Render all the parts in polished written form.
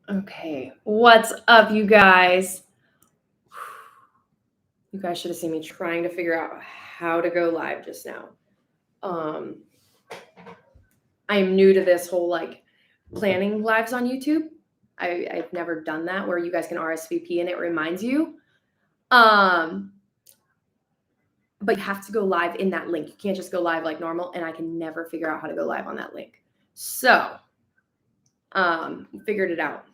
Okay, what's up, you guys? You guys should have seen me trying to figure out how to go live just now. Um, I'm new to this whole like planning lives on YouTube. I've never done that where you guys can RSVP and it reminds you. Um, but you have to go live in that link. You can't just go live like normal, and I can never figure out how to go live on that link. So, figured it out.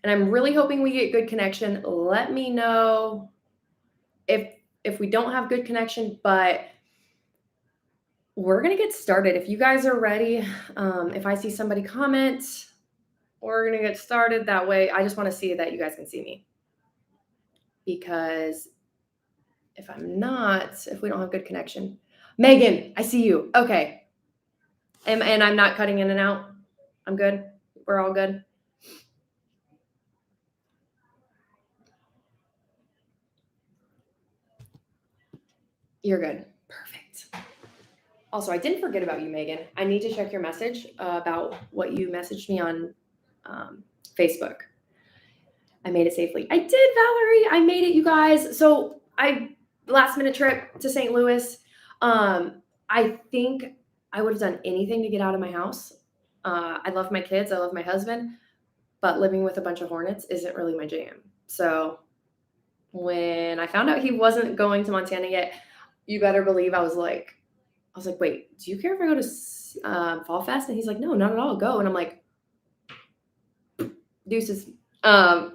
And I'm really hoping we get good connection. Let me know if we don't have good connection, but we're gonna get started. If you guys are ready, if I see somebody comment, we're gonna get started. That way, I just want to see that you guys can see me. Because if I'm not, if we don't have good connection, Megan, I see you. Okay, and I'm not cutting in and out. I'm good. We're all good. You're good. Perfect. Also, I didn't forget about you, Megan. I need to check your message about what you messaged me on Facebook. I made it safely. I did, Valerie. I made it, you guys. So last minute trip to St. Louis. I think I would have done anything to get out of my house. I love my kids. I love my husband, but living with a bunch of hornets isn't really my jam. So when I found out he wasn't going to Montana yet, you better believe I was like, wait, do you care if I go to Fall Fest? And he's like, no, not at all. Go. And I'm like, deuces. I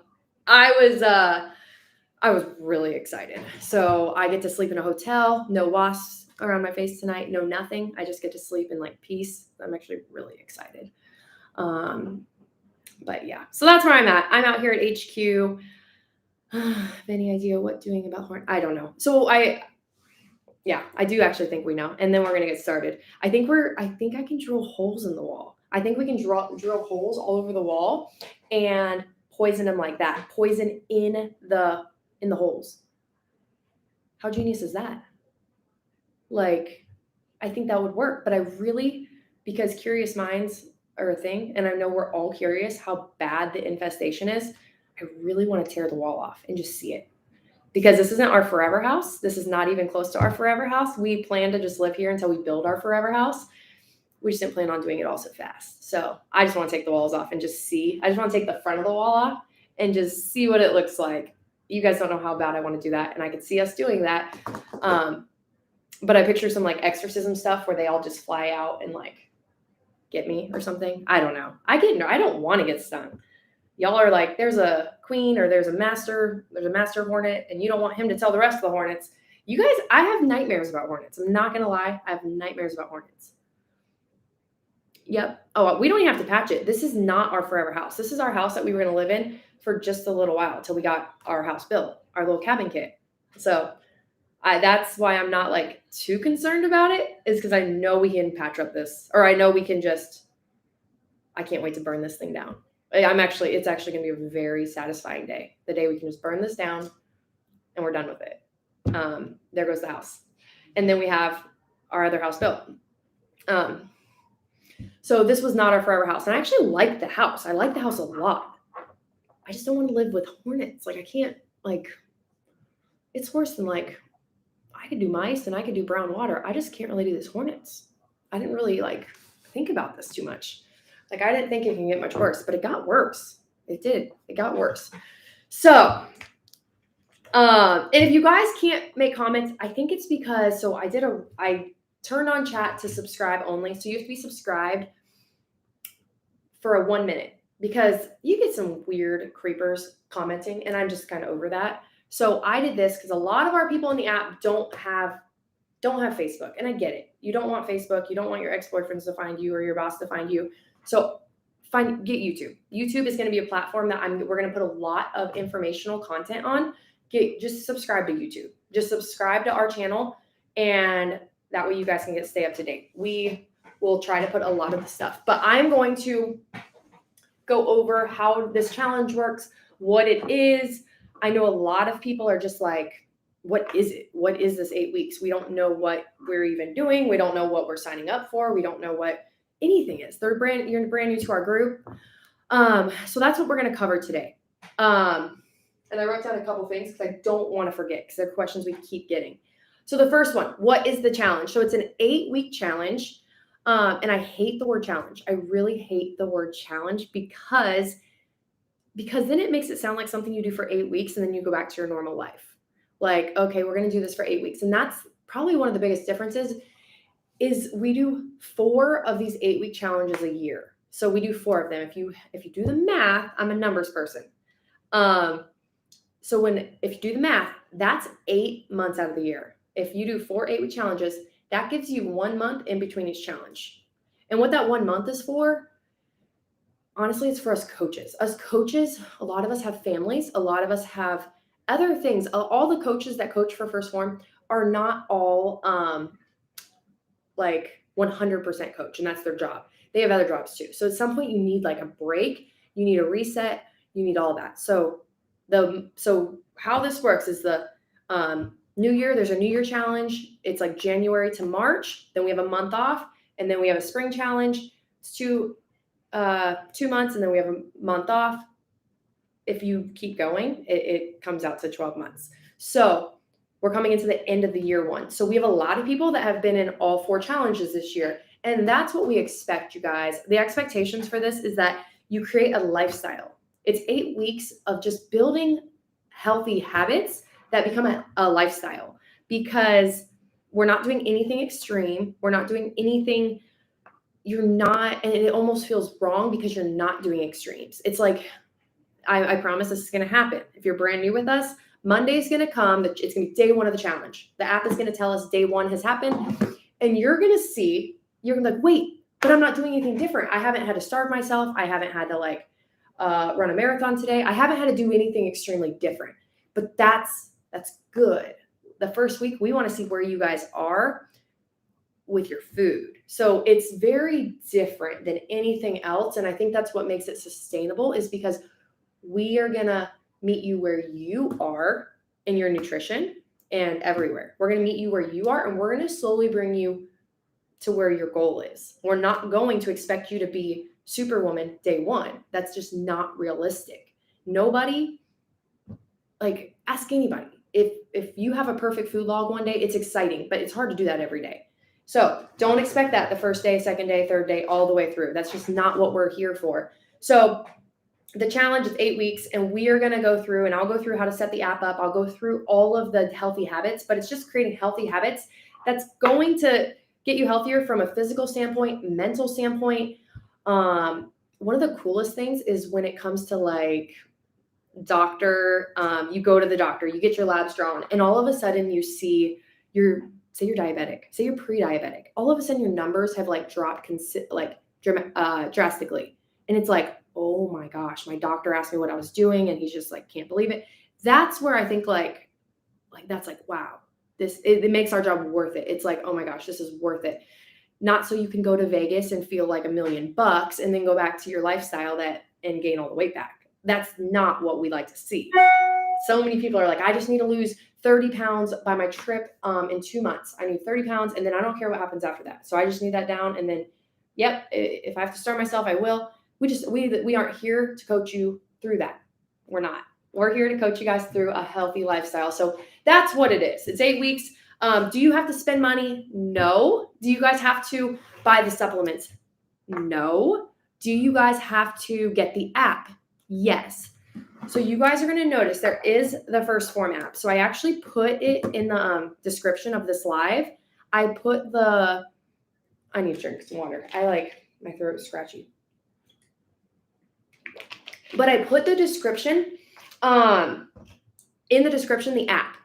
was really excited. So I get to sleep in a hotel, no wasps around my face tonight, no nothing. I just get to sleep in like peace. I'm actually really excited. But yeah, so that's where I'm at. I'm out here at HQ. Any idea what doing about horn? I don't know. So I do actually think we know. And then we're gonna get started. I think I can drill holes in the wall. I think we can drill holes all over the wall and poison them like that. Poison in the holes. How genius is that? Like, I think that would work, but I really, because curious minds are a thing, and I know we're all curious how bad the infestation is, I really want to tear the wall off and just see it. Because this isn't our forever house. This is not even close to our forever house. We plan to just live here until we build our forever house. We just didn't plan on doing it all so fast. So I just want to take the walls off and just see. I just want to take the front of the wall off and just see what it looks like. You guys don't know how bad I want to do that, and I could see us doing that. But I picture some like exorcism stuff where they all just fly out and like get me or something. I don't know. I don't want to get stung. Y'all are like, there's a queen or there's a master hornet, and you don't want him to tell the rest of the hornets. You guys, I have nightmares about hornets. I'm not gonna lie, I have nightmares about hornets. Yep. Oh, we don't even have to patch it. This is not our forever house. This is our house that we were gonna live in for just a little while till we got our house built, our little cabin kit. So that's why I'm not like too concerned about it, is because I know we can patch up this, or I know we can just, I can't wait to burn this thing down. It's actually going to be a very satisfying day. The day we can just burn this down and we're done with it. There goes the house. And then we have our other house built. So this was not our forever house. And I actually like the house. I like the house a lot. I just don't want to live with hornets. Like I can't, like, it's worse than like, I could do mice and I could do brown water. I just can't really do these hornets. I didn't really like think about this too much. Like I didn't think it can get much worse, but it got worse. It did. It got worse. So, and if you guys can't make comments, I think it's because, I turned on chat to subscribe only. So you have to be subscribed for a 1 minute, because you get some weird creepers commenting and I'm just kind of over that. So I did this because a lot of our people in the app don't have Facebook, and I get it. You don't want Facebook. You don't want your ex-boyfriends to find you or your boss to find you. So get YouTube. YouTube is going to be a platform that we're going to put a lot of informational content on. Just subscribe to YouTube. Just subscribe to our channel, and that way you guys can stay up to date. We will try to put a lot of the stuff, but I'm going to go over how this challenge works, what it is. I know a lot of people are just like, what is it? What is this 8 weeks? We don't know what we're even doing. We don't know what we're signing up for. We don't know what anything is. You're brand new to our group. So that's what we're going to cover today. And I wrote down a couple things because I don't want to forget because they're questions we keep getting. So the first one, what is the challenge? So it's an 8-week challenge. And I hate the word challenge. I really hate the word challenge because then it makes it sound like something you do for 8 weeks and then you go back to your normal life. Like, okay, we're going to do this for 8 weeks. And that's probably one of the biggest differences is we do 4 of these 8-week challenges a year. So we do 4 of them. If you do the math, I'm a numbers person. So if you do the math, that's 8 months out of the year. If you do 4 8-week challenges, that gives you 1 month in between each challenge. And what that 1 month is for, honestly, it's for us coaches. Us coaches, a lot of us have families. A lot of us have other things. All the coaches that coach for First Form are not all like 100% coach, and that's their job. They have other jobs too. So at some point you need like a break, you need a reset, you need all that. So how this works is the New Year, there's a New Year challenge. It's like January to March. Then we have a month off, and then we have a spring challenge. It's 2 months, and then we have a month off. If you keep going, it comes out to 12 months. So we're coming into the end of the year one. So we have a lot of people that have been in all 4 challenges this year. And that's what we expect, you guys. The expectations for this is that you create a lifestyle. It's 8 weeks of just building healthy habits that become a lifestyle, because we're not doing anything extreme. We're not doing anything and it almost feels wrong because you're not doing extremes. It's like, I promise this is going to happen. If you're brand new with us, Monday's going to come. It's going to be day 1 of the challenge. The app is going to tell us day 1 has happened. And you're going to see, you're going to be like, wait, but I'm not doing anything different. I haven't had to starve myself. I haven't had to run a marathon today. I haven't had to do anything extremely different. But that's good. The first week, we want to see where you guys are with your food. So it's very different than anything else. And I think that's what makes it sustainable, is because we are going to meet you where you are in your nutrition and everywhere. We're going to meet you where you are, and we're going to slowly bring you to where your goal is. We're not going to expect you to be Superwoman day 1. That's just not realistic. Nobody, ask anybody. If you have a perfect food log one day, it's exciting, but it's hard to do that every day. So don't expect that the first day, second day, third day, all the way through. That's just not what we're here for. So the challenge is 8 weeks, and we are going to go through, and I'll go through how to set the app up. I'll go through all of the healthy habits, but it's just creating healthy habits that's going to get you healthier from a physical standpoint, mental standpoint. One of the coolest things is when it comes to doctor, you go to the doctor, you get your labs drawn, and all of a sudden you see say you're diabetic, say you're pre-diabetic. All of a sudden your numbers have dropped drastically. And it's like, oh my gosh, my doctor asked me what I was doing, and he's just can't believe it. That's where I think that's wow, it makes our job worth it. It's oh my gosh, this is worth it. Not so you can go to Vegas and feel like $1 million and then go back to your lifestyle and gain all the weight back. That's not what we like to see. So many people are I just need to lose 30 pounds by my trip in 2 months. I need 30 pounds, and then I don't care what happens after that. So I just need that down, and then, yep, if I have to starve myself, I will. We aren't here to coach you through that. We're not. We're here to coach you guys through a healthy lifestyle. So that's what it is. It's 8 weeks. Do you have to spend money? No. Do you guys have to buy the supplements? No. Do you guys have to get the app? Yes. So you guys are going to notice there is the First Form app. So I actually put it in the description of this live. I need to drink some water. My throat is scratchy. But I put the description, in the description, the app.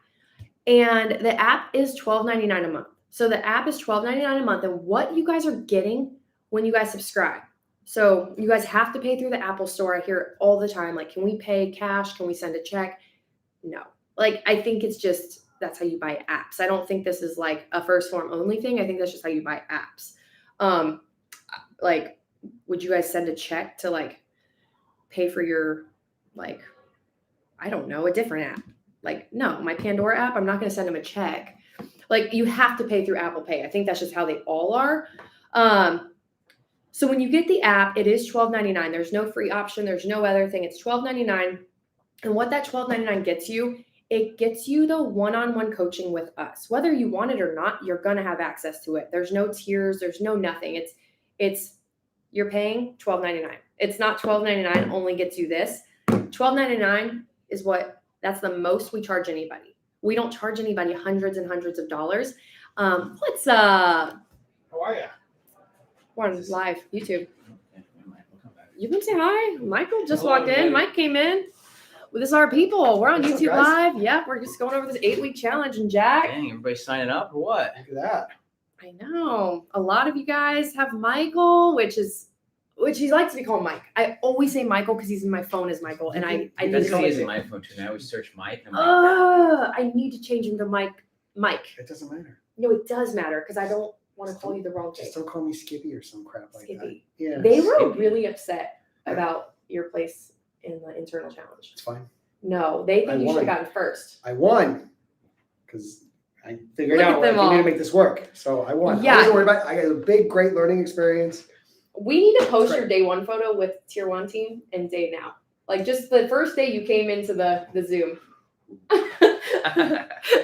And the app is $12.99 a month. So the app is $12.99 a month. And what you guys are getting when you guys subscribe. So you guys have to pay through the Apple Store. I hear it all the time. Can we pay cash? Can we send a check? No. I think it's just, that's how you buy apps. I don't think this is a First Form only thing. I think that's just how you buy apps. Would you guys send a check to pay for your, I don't know, a different app? No, my Pandora app, I'm not going to send them a check. You have to pay through Apple Pay. I think that's just how they all are. So when you get the app, it is $12.99. There's no free option. There's no other thing. It's $12.99. And what that $12.99 gets you, it gets you the one-on-one coaching with us. Whether you want it or not, you're going to have access to it. There's no tiers. There's no nothing. It's you're paying $12.99. It's not $12.99 only gets you this. $12.99 is that's the most we charge anybody. We don't charge anybody hundreds and hundreds of dollars. What's How are you? We're on live YouTube. You can say hi. Michael just walked in. Mike came in. Well, this is our people. We're on What's up, YouTube guys? Live. Yeah, we're just going over this 8-week challenge. And Jack, Dang, everybody signing up or what? Look at that. I know a lot of you guys have Michael, which he likes to be called Mike. I always say Michael because he's in my phone as Michael, and I need That's to because he is change in it. my phone too. And I always search Mike. And I'm like, I need to change him to Mike. It doesn't matter. No, it does matter because I don't want to call you the wrong thing. Just don't call me Skippy or some crap like that. Skippy. Yeah. They were Skippy. really upset about your place in the internal challenge. It's fine. No, they I think you should have won. gotten first. I won because I figured Look at out them like, we need all. to make this work. So I won. Yeah. I wasn't worried about it. I got a big, great learning experience. We need to post That's your day one photo with tier one team and day now. Like just the first day you came into the Zoom.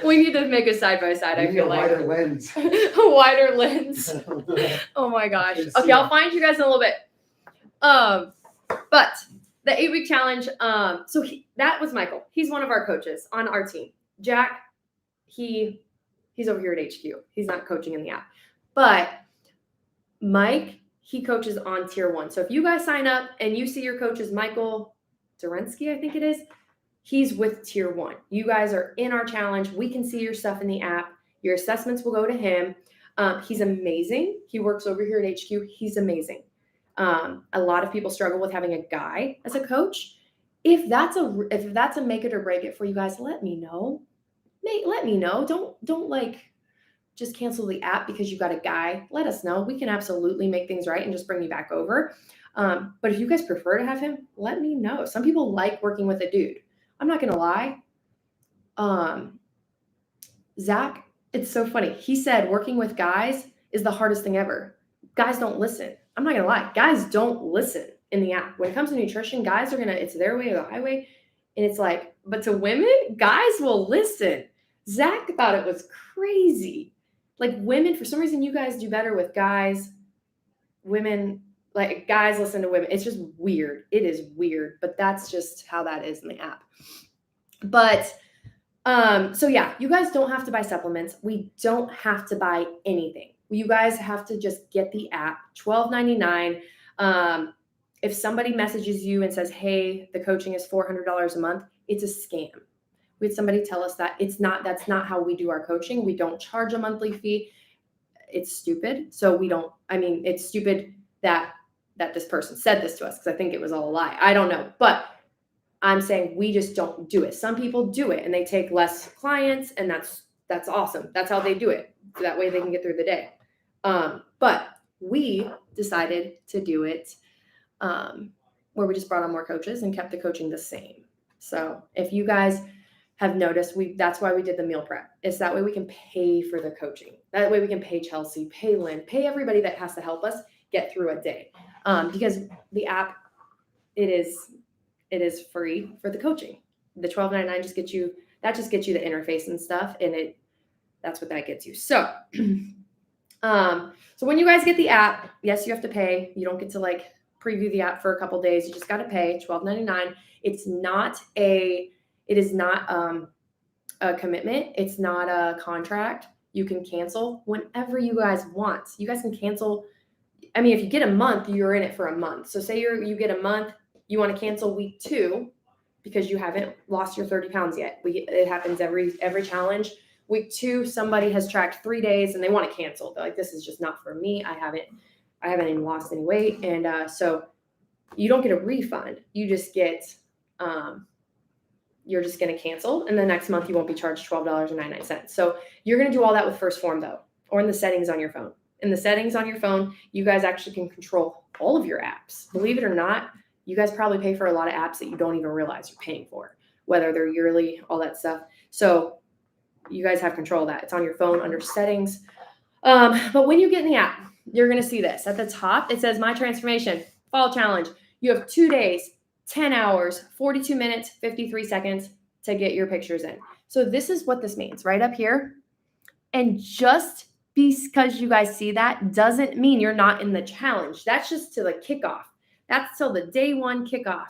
We need to make a side by side. I Maybe feel a like wider lens. a wider lens. Oh my gosh. Good to Okay, see I'll you. find you guys in a little bit. But the 8-week challenge. So that was Michael. He's one of our coaches on our team. Jack, he's over here at HQ. He's not coaching in the app. But Mike, he coaches on tier one. So if you guys sign up and you see your coach is Michael Dorensky, I think it is, he's with tier one. You guys are in our challenge. We can see your stuff in the app. Your assessments will go to him. He's amazing. He works over here at HQ. He's amazing. A lot of people struggle with having a guy as a coach. If that's a make it or break it for you guys, let me know. Let me know. Don't like just cancel the app because you got a guy. Let us know. We can absolutely make things right and just bring you back over. But if you guys prefer to have him, let me know. Some people like working with a dude. I'm not gonna lie. Zach, it's so funny. He said working with guys is the hardest thing ever. Guys don't listen. I'm not gonna lie. Guys don't listen in the app. When it comes to nutrition, guys are it's their way or the highway. And it's like, but to women, guys will listen. Zach thought it was crazy. Like women, for some reason, you guys do better with guys. Women, like guys listen to women. It's just weird. It is weird, but that's just how that is in the app. But so yeah, you guys don't have to buy supplements. We don't have to buy anything. You guys have to just get the app, $12.99. If somebody messages you and says, hey, the coaching is $400 a month, it's a scam. We had somebody tell us that that's not how we do our coaching. We don't charge a monthly fee. It's stupid. So it's stupid that this person said this to us because I think it was all a lie. I don't know. But I'm saying we just don't do it. Some people do it and they take less clients and that's awesome. That's how they do it. That way they can get through the day. But we decided to do it where we just brought on more coaches and kept the coaching the same. So if you guys have noticed, that's why we did the meal prep. It's that way we can pay for the coaching. That way we can pay Chelsea, pay Lynn, pay everybody that has to help us get through a day. Because the app, it is free for the coaching. The $12.99 just gets you the interface and stuff, and that's what that gets you. So, so when you guys get the app, yes, you have to pay. You don't get to like preview the app for a couple days. You just got to pay $12.99. It is not a commitment. It's not a contract. You can cancel whenever you guys want. You guys can cancel. I mean, if you get a month, you're in it for a month. So say you get a month, you want to cancel week 2 because you haven't lost your 30 pounds yet. It happens every challenge. Week 2, somebody has tracked 3 days and they want to cancel. They're like, this is just not for me. I haven't even lost any weight. And so you don't get a refund. You just get, you're just going to cancel. And the next month you won't be charged $12.99. So you're going to do all that with First Form though, or in the settings on your phone. In the settings on your phone, you guys actually can control all of your apps. Believe it or not, you guys probably pay for a lot of apps that you don't even realize you're paying for, whether they're yearly, all that stuff. So you guys have control of that. It's on your phone under settings. But when you get in the app, you're going to see this at the top. It says My Transformation Fall Challenge. You have 2 days, 10 hours, 42 minutes, 53 seconds to get your pictures in. So this is what this means right up here. And just because you guys see that doesn't mean you're not in the challenge. That's just to the kickoff. That's till the day one kickoff.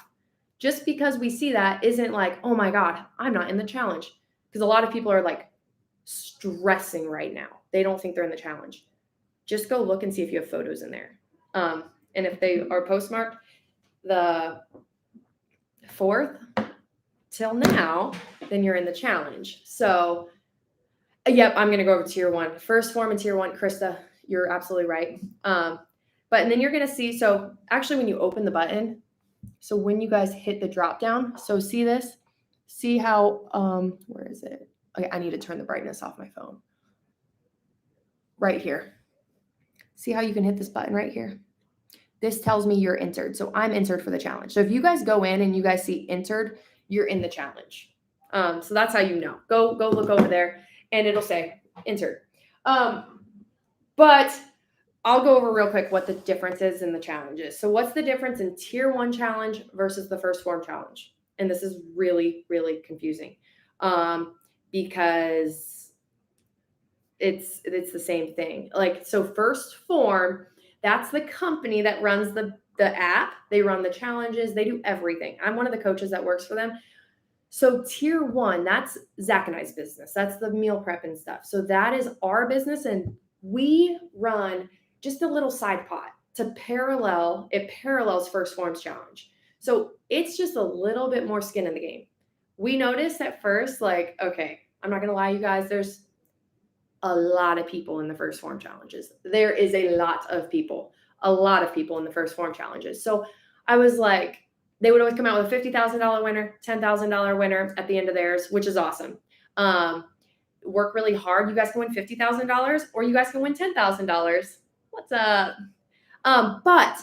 Just because we see that isn't like, oh my God, I'm not in the challenge. Because a lot of people are like stressing right now. They don't think they're in the challenge. Just go look and see if you have photos in there. And if they are postmarked the 4th till now, then you're in the challenge. So, yep, I'm going to go over tier 1. First form and tier 1, Krista, you're absolutely right. And then you're going to see, so actually when you open the button, so when you guys hit the drop down, so see this, see how, where is it? Okay, I need to turn the brightness off my phone. Right here. See how you can hit this button right here? This tells me you're entered. So I'm entered for the challenge. So if you guys go in and you guys see entered, you're in the challenge. So that's how you know. Go look over there and it'll say entered. But I'll go over real quick what the difference is in the challenges. So what's the difference in tier 1 challenge versus the first form challenge? And this is really, really confusing because it's the same thing. Like, so first form, that's the company that runs the app. They run the challenges. They do everything. I'm one of the coaches that works for them. So tier 1, that's Zach and I's business. That's the meal prep and stuff. So that is our business. And we run just a little side pot it parallels first forms challenge. So it's just a little bit more skin in the game. We noticed at first, like, okay, I'm not going to lie, you guys, there's a lot of people in the first form challenges. There is a lot of people in the first form challenges. So I was like, they would always come out with a $50,000 winner, $10,000 winner at the end of theirs, which is awesome. Work really hard. You guys can win $50,000 or you guys can win $10,000. What's up? But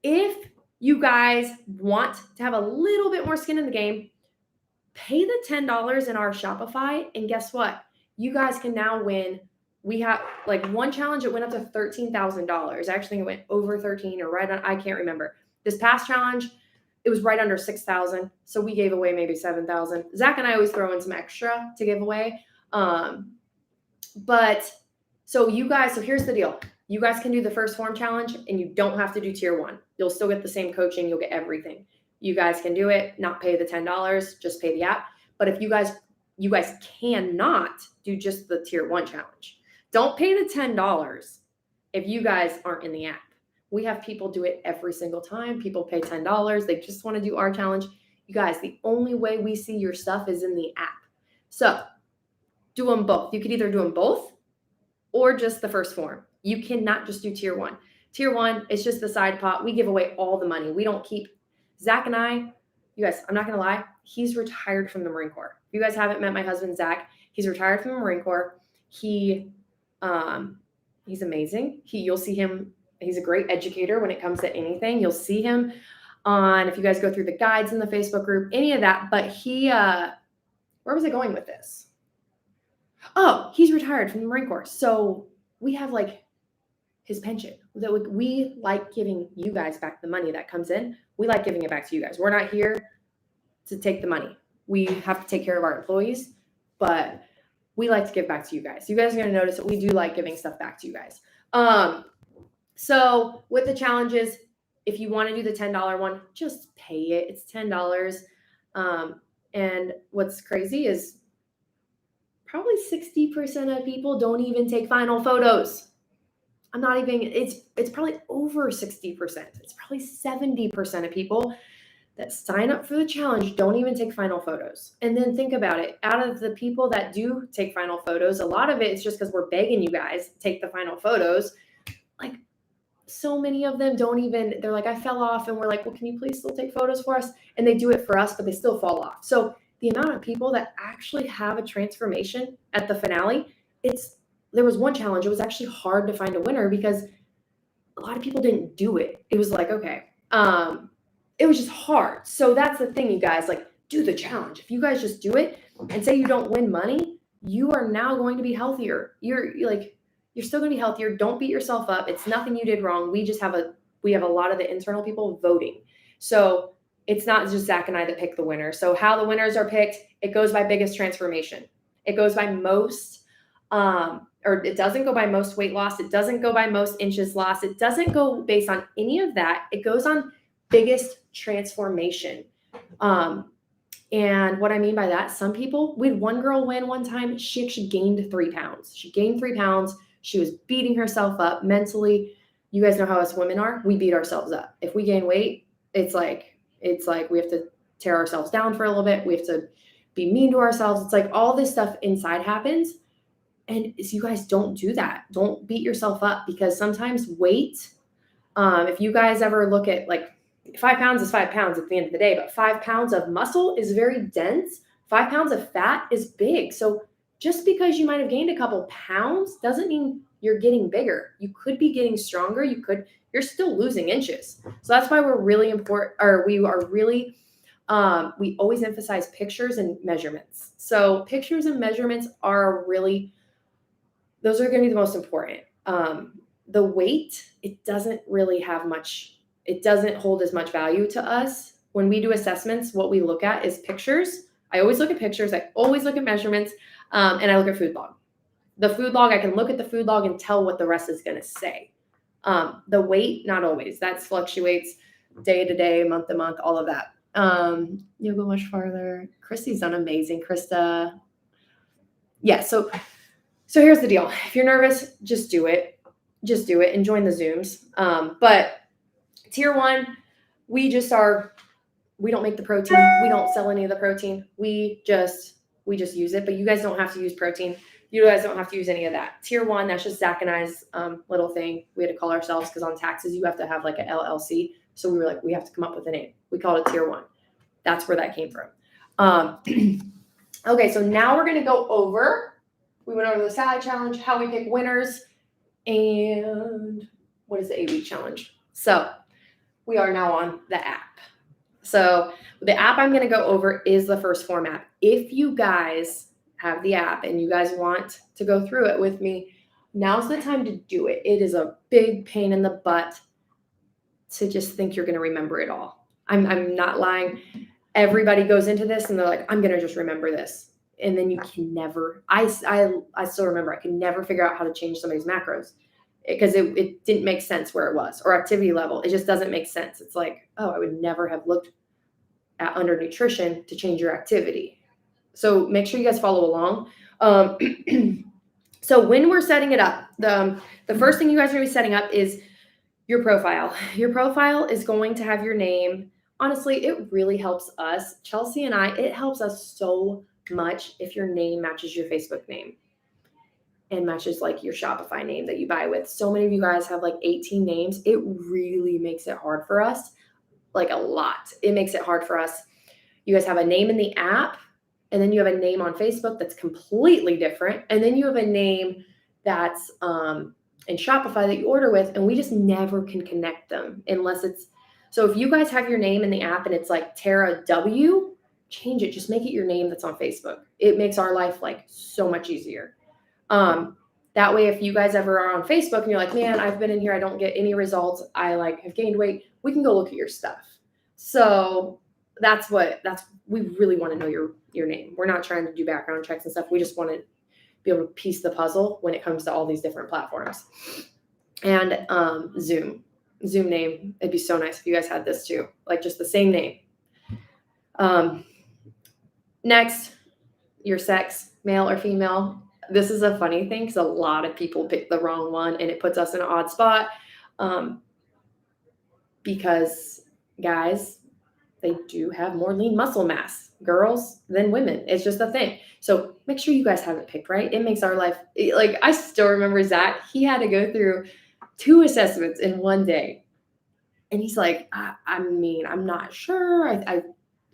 if you guys want to have a little bit more skin in the game, pay the $10 in our Shopify. And guess what? You guys can now win. We have like one challenge, it went up to $13,000. I actually think it went over 13 or right on, I can't remember. This past challenge, it was right under 6,000. So we gave away maybe 7,000. Zach and I always throw in some extra to give away. But so here's the deal. You guys can do the first form challenge and you don't have to do tier 1. You'll still get the same coaching. You'll get everything. You guys can do it, not pay the $10, just pay the app. But if you guys cannot do just the tier 1 challenge. Don't pay the $10 if you guys aren't in the app. We have people do it every single time. People pay $10. They just want to do our challenge. You guys, the only way we see your stuff is in the app. So do them both. You could either do them both or just the first form. You cannot just do tier 1. Tier 1 is just the side pot. We give away all the money. We don't keep Zach and I, you guys, I'm not going to lie. He's retired from the Marine Corps. If you guys haven't met my husband, Zach, he's retired from the Marine Corps. He's amazing. You'll see him. He's a great educator when it comes to anything. You'll see him if you guys go through the guides in the Facebook group, any of that. But where was I going with this? Oh, he's retired from the Marine Corps. So we have like his pension. We like giving you guys back the money that comes in. We like giving it back to you guys. We're not here to take the money. We have to take care of our employees, but we like to give back to you guys. You guys are going to notice that we do like giving stuff back to you guys. So with the challenges, if you want to do the $10 one, just pay it. It's $10. And what's crazy is probably 60% of people don't even take final photos. It's probably over 60%. It's probably 70% of people that sign up for the challenge don't even take final photos. And then think about it. Out of the people that do take final photos, a lot of it is just because we're begging you guys to take the final photos. Like so many of them they're like, I fell off. And we're like, well, can you please still take photos for us? And they do it for us, but they still fall off. So the amount of people that actually have a transformation at the finale, there was one challenge. It was actually hard to find a winner because a lot of people didn't do it. It was like, okay, it was just hard. So that's the thing, you guys, like do the challenge. If you guys just do it and say you don't win money, you are now going to be healthier. You're like, you're still going to be healthier. Don't beat yourself up. It's nothing you did wrong. We have a lot of the internal people voting. So it's not just Zach and I that pick the winner. So how the winners are picked, it goes by biggest transformation. It goes by most, or it doesn't go by most weight loss. It doesn't go by most inches lost. It doesn't go based on any of that. It goes on biggest transformation. And what I mean by that, some people, we had one girl win one time. She actually gained 3 pounds. She gained 3 pounds. She was beating herself up mentally. You guys know how us women are. We beat ourselves up. If we gain weight, it's like we have to tear ourselves down for a little bit. We have to be mean to ourselves. It's like all this stuff inside happens. And so you guys don't do that. Don't beat yourself up, because sometimes weight, if you guys ever look at, like, 5 pounds is 5 pounds at the end of the day, but 5 pounds of muscle is very dense. 5 pounds of fat is big. So just because you might have gained a couple pounds doesn't mean you're getting bigger. You could be getting stronger. You're still losing inches. So that's why we're really important, or we are really, we always emphasize pictures and measurements. So pictures and measurements are really, those are going to be the most important. The weight, it doesn't really have much, it doesn't hold as much value to us. When we do assessments, what we look at is pictures. I always look at pictures. I always look at measurements, and I look at food log. The food log, I can look at the food log and tell what the rest is going to say. The weight, not always. That fluctuates day to day, month to month, all of that. You'll go much farther. Christy's done amazing, Krista. Yeah, so here's the deal. If you're nervous, just do it. Just do it and join the Zooms. But tier 1, we don't make the protein. We don't sell any of the protein. We just use it, but you guys don't have to use protein. You guys don't have to use any of that. Tier 1, that's just Zach and I's little thing. We had to call ourselves, because on taxes, you have to have like an LLC. So we were like, we have to come up with a name. We called it tier 1. That's where that came from. Okay, so now we're going to go over, we went over the salad challenge, how we pick winners, and what is the 8-week challenge? So we are now on the app. So the app I'm going to go over is the First Form app. If you guys have the app and you guys want to go through it with me, now's the time to do it. It is a big pain in the butt to just think you're going to remember it all. I'm not lying. Everybody goes into this and they're like, I'm going to just remember this. And then you can never, I still remember, I can never figure out how to change somebody's macros, because it didn't make sense where it was, or activity level. It just doesn't make sense. It's like, oh, I would never have looked at under nutrition to change your activity. So make sure you guys follow along. So when we're setting it up, the first thing you guys are going to be setting up is your profile. Your profile is going to have your name. Honestly, it really helps us, Chelsea and I, it helps us so much if your name matches your Facebook name and matches like your Shopify name that you buy with. So many of you guys have like 18 names. It really makes it hard for us, like a lot. It makes it hard for us. You guys have a name in the app, and then you have a name on Facebook that's completely different. And then you have a name that's in Shopify that you order with, and we just never can connect them unless it's, so if you guys have your name in the app and it's like Tara W, change it. Just make it your name that's on Facebook. It makes our life like so much easier. That way, if you guys ever are on Facebook and you're like, man, I've been in here, I don't get any results, I like have gained weight, we can go look at your stuff. So we really want to know your name. We're not trying to do background checks and stuff. We just want to be able to piece the puzzle when it comes to all these different platforms. And Zoom name, it'd be so nice if you guys had this too, like just the same name. Next, your sex, male or female. This is a funny thing because a lot of people pick the wrong one, and it puts us in an odd spot, because guys, they do have more lean muscle mass, girls, than women. It's just a thing. So make sure you guys have it picked right. It makes our life, like I still remember Zach, he had to go through 2 assessments in one day. And he's like, I'm not sure.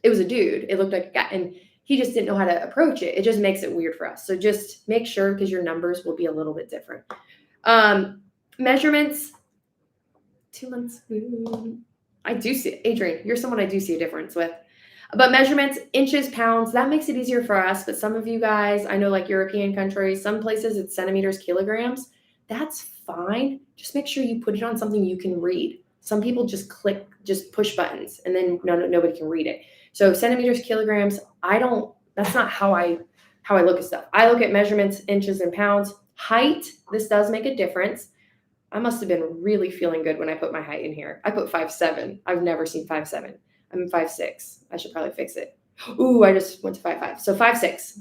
It was a dude. It looked like a guy. And he just didn't know how to approach it. It just makes it weird for us. So just make sure, because your numbers will be a little bit different. Measurements, 2 months. I do see, Adrian, you're someone I do see a difference with. But measurements, inches, pounds, that makes it easier for us. But some of you guys, I know like European countries, some places it's centimeters, kilograms. that's fine. Just make sure you put it on something you can read. Some people just push buttons and then nobody can read it. So centimeters, kilograms, that's not how I look at stuff. I look at measurements, inches and pounds. Height, this does make a difference. I must have been really feeling good when I put my height in here. I put 5'7". I've never seen 5'7". I'm 5'6". I should probably fix it. Ooh, I just went to 5'5". So 5'6".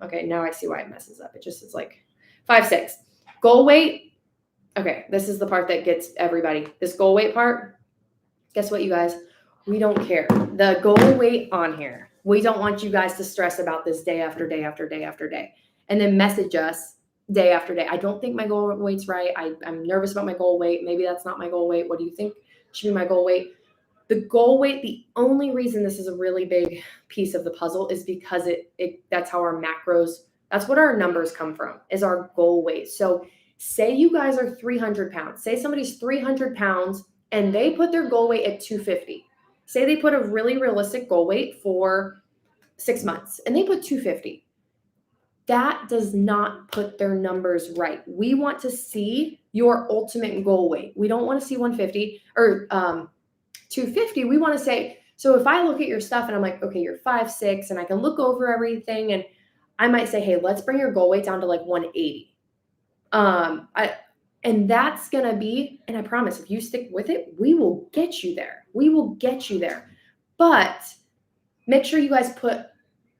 Okay, now I see why it messes up. It just is like 5'6". Goal weight. Okay, this is the part that gets everybody. This goal weight part, guess what, you guys? We don't care. The goal weight on here. We don't want you guys to stress about this day after day after day after day. And then message us day after day. I don't think my goal weight's right. I'm nervous about my goal weight. Maybe that's not my goal weight. What do you think should be my goal weight? The goal weight, the only reason this is a really big piece of the puzzle is because that's how our macros, that's what our numbers come from, is our goal weight. So say you guys are 300 pounds. Say somebody's 300 pounds and they put their goal weight at 250. Say they put a really realistic goal weight for 6 months and they put 250. That does not put their numbers right. We want to see your ultimate goal weight. We don't want to see 150 or 250. We want to say, so if I look at your stuff and I'm like, okay, you're 5'6", and I can look over everything and I might say, hey, let's bring your goal weight down to like 180. And that's going to be, and I promise if you stick with it, we will get you there. We will get you there. But make sure you guys put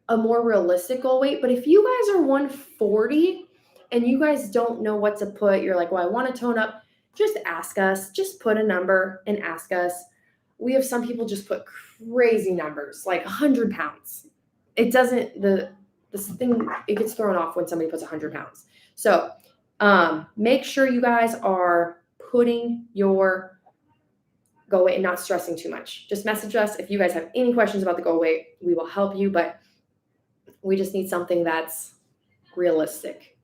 a more realistic goal weight. But if you guys are 140 and you guys don't know what to put, you're like, well, I want to tone up, just ask us, just put a number and ask us. We have some people just put crazy numbers, like 100 pounds. It doesn't, this thing, it gets thrown off when somebody puts 100 pounds. So make sure you guys are putting your goal weight and not stressing too much. Just message us. If you guys have any questions about the goal weight, we will help you, but we just need something that's realistic.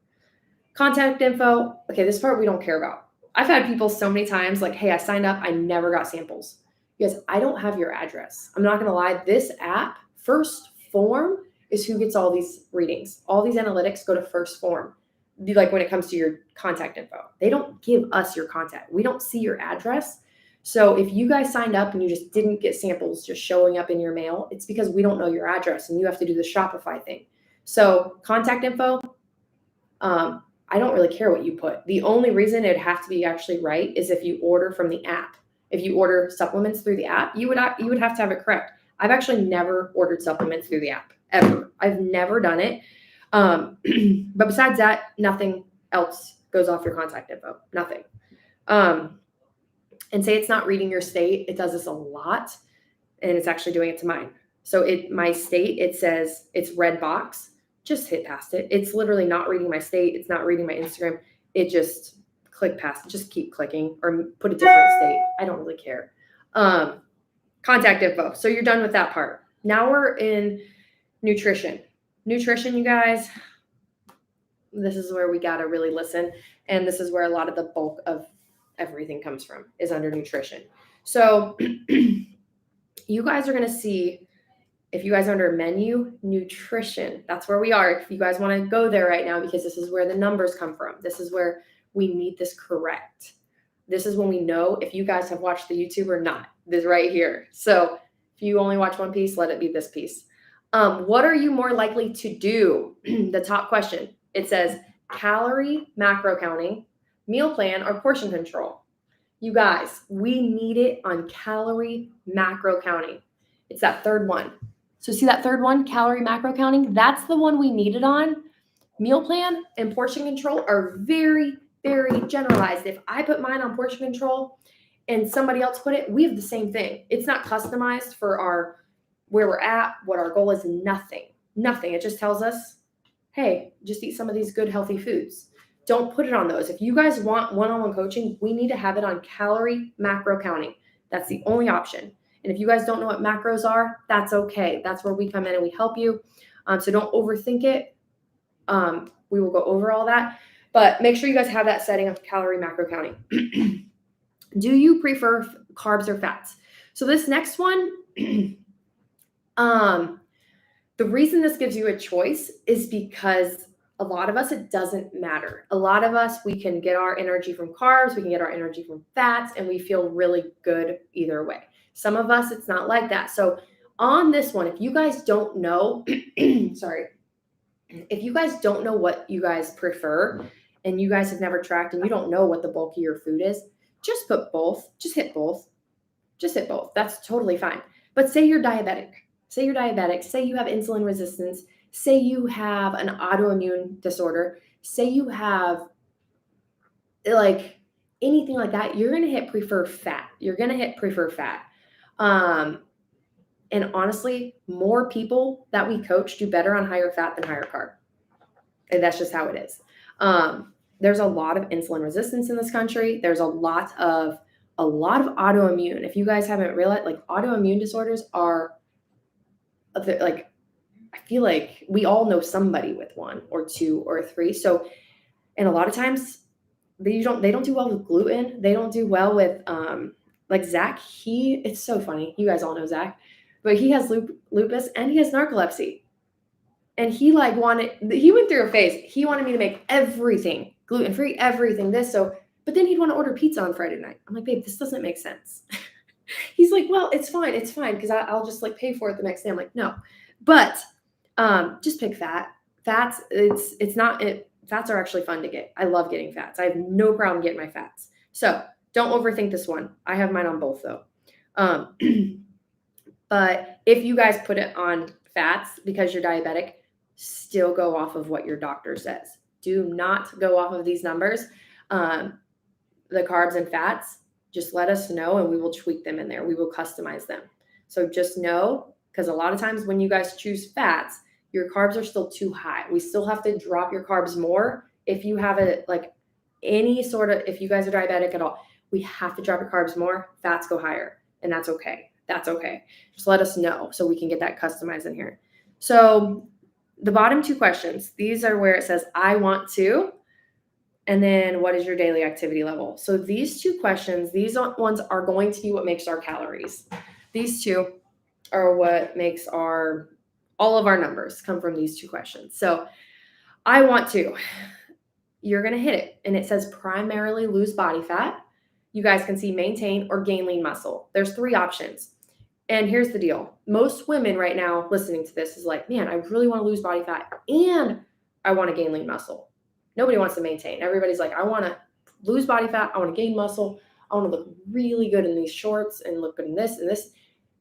Contact info. Okay, this part we don't care about. I've had people so many times like, hey, I signed up. I never got samples. Because I don't have your address. I'm not going to lie. This app, First Form, is who gets all these readings. All these analytics go to First Form. Like when it comes to your contact info, they don't give us your contact. We don't see your address. So if you guys signed up and you just didn't get samples just showing up in your mail, it's because we don't know your address and you have to do the Shopify thing. So contact info, I don't really care what you put. The only reason it'd have to be actually right is if you order from the app. If you order supplements through the app, you would have to have it correct. I've actually never ordered supplements through the app, ever. I've never done it. But besides that, nothing else goes off your contact info. Nothing. And say it's not reading your state. It does this a lot, and it's actually doing it to mine. So my state, it says it's red box. Just hit past it. It's literally not reading my state. It's not reading my Instagram. It just click past it. Just keep clicking or put a different state. I don't really care. Contact info. So you're done with that part. Now we're in nutrition. Nutrition, you guys, this is where we got to really listen. And this is where a lot of the bulk of everything comes from, is under nutrition. So you guys are going to see, if you guys are under menu, nutrition, that's where we are. If you guys want to go there right now, because this is where the numbers come from. This is where we need this correct. This is when we know if you guys have watched the YouTube or not. This right here. So if you only watch one piece, let it be this piece. What are you more likely to do? The top question. It says calorie macro counting, meal plan, or portion control. You guys, we need it on calorie macro counting. It's that third one. So see that third one, calorie macro counting? That's the one we need it on. Meal plan and portion control are very, very generalized. If I put mine on portion control and somebody else put it, we have the same thing. It's not customized for where we're at, what our goal is, nothing. It just tells us, hey, just eat some of these good, healthy foods. Don't put it on those. If you guys want one-on-one coaching, we need to have it on calorie macro counting. That's the only option. And if you guys don't know what macros are, that's okay. That's where we come in and we help you. So don't overthink it. We will go over all that. But make sure you guys have that setting of calorie macro counting. Do you prefer carbs or fats? So this next one, the reason this gives you a choice is because A lot of us, it doesn't matter. A lot of us, we can get our energy from carbs, we can get our energy from fats, and we feel really good either way. Some of us, it's not like that. So on this one, if you guys don't know, sorry, if you guys don't know what you guys prefer and you guys have never tracked and you don't know what the bulk of your food is, just put both, just hit both. Just hit both. That's totally fine. But say you're diabetic, say you have insulin resistance, say you have an autoimmune disorder, say you have like anything like that, you're going to hit prefer fat. And honestly, more people that we coach do better on higher fat than higher carb. And that's just how it is. There's a lot of insulin resistance in this country. There's a lot of autoimmune. If you guys haven't realized, like autoimmune disorders are like, I feel like we all know somebody with one or two or three. So, and a lot of times they don't do well with gluten. They don't do well with, like Zach, it's so funny. You guys all know Zach, but he has lupus and he has narcolepsy. And he went through a phase. He wanted me to make everything gluten-free, everything but then he'd want to order pizza on Friday night. I'm like, babe, this doesn't make sense. He's like, well, it's fine. Because I'll just like pay for it the next day. I'm like, no, but just pick fat. Fats, fats are actually fun to get. I love getting fats. I have no problem getting my fats. So don't overthink this one. I have mine on both though. But if you guys put it on fats because you're diabetic, still go off of what your doctor says. Do not go off of these numbers. The carbs and fats, just let us know and we will tweak them in there. We will customize them. So just know, because a lot of times when you guys choose fats, your carbs are still too high. We still have to drop your carbs more. If you have if you guys are diabetic at all, we have to drop your carbs more, fats go higher, and that's okay. That's okay. Just let us know so we can get that customized in here. So the bottom two questions, these are where it says, I want to, and then what is your daily activity level? So these two questions, these ones are going to be what makes our calories. These two are what makes all of our numbers come from these two questions. So I want to, you're going to hit it. And it says primarily lose body fat. You guys can see maintain or gain lean muscle. There's three options. And here's the deal. Most women right now listening to this is like, man, I really want to lose body fat and I want to gain lean muscle. Nobody wants to maintain. Everybody's like, I want to lose body fat. I want to gain muscle. I want to look really good in these shorts and look good in this and this.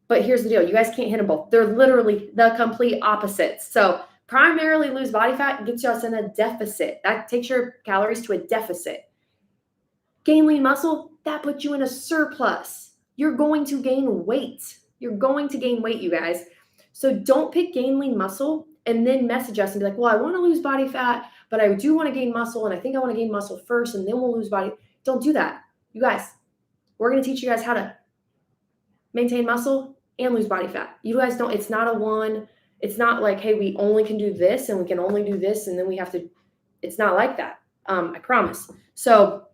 But here's the deal. You guys can't hit them both. They're literally the complete opposites. So primarily lose body fat gets us in a deficit. That takes your calories to a deficit. Gain lean muscle, that puts you in a surplus. You're going to gain weight. You're going to gain weight, you guys. So don't pick gain lean muscle and then message us and be like, well, I want to lose body fat, but I do want to gain muscle. And I think I want to gain muscle first and then we'll lose body. Don't do that. You guys, we're going to teach you guys how to maintain muscle and lose body fat. You guys don't, it's not it's not like, hey, we only can do this and we can only do this. And then we have to, it's not like that. I promise. So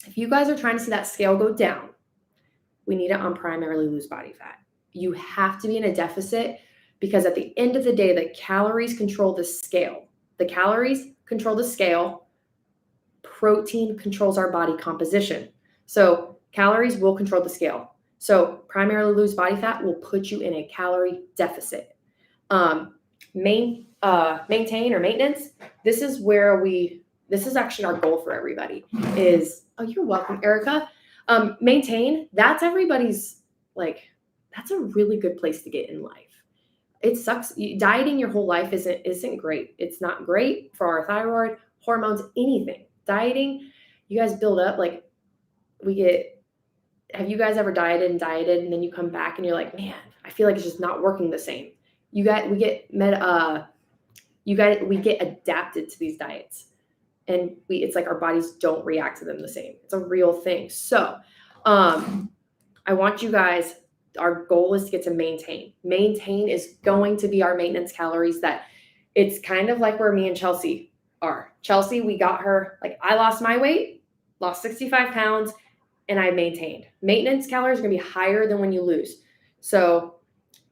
if you guys are trying to see that scale go down, we need it on primarily lose body fat. You have to be in a deficit because at the end of the day, the calories control the scale. The calories control the scale. Protein controls our body composition. So calories will control the scale. So primarily lose body fat will put you in a calorie deficit. Maintain or maintenance. This is actually our goal for everybody is, oh, you're welcome, Erica. Maintain, that's everybody's that's a really good place to get in life. It sucks. Dieting your whole life isn't great. It's not great for our thyroid, hormones, anything. Dieting, you guys build up, have you guys ever dieted and then you come back and you're like, man, I feel like it's just not working the same. We get adapted to these diets and it's like our bodies don't react to them the same. It's a real thing. So, I want you guys, our goal is to get to maintain. Maintain is going to be our maintenance calories that it's kind of like where me and Chelsea are. Chelsea, we got her, I lost my weight, lost 65 pounds, and I maintained. Maintenance calories are going to be higher than when you lose. So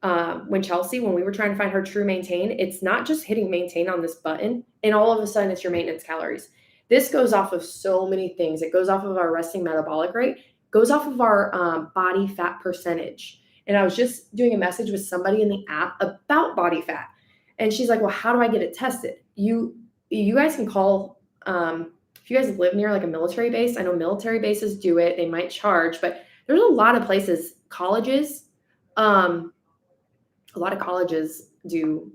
when we were trying to find her true maintain, it's not just hitting maintain on this button and all of a sudden it's your maintenance calories. This goes off of so many things. It goes off of our resting metabolic rate, goes off of our body fat percentage. And I was just doing a message with somebody in the app about body fat. And she's like, well, how do I get it tested? You guys can call, if you guys live near like a military base, I know military bases do it. They might charge, but there's a lot of places, colleges, a lot of colleges do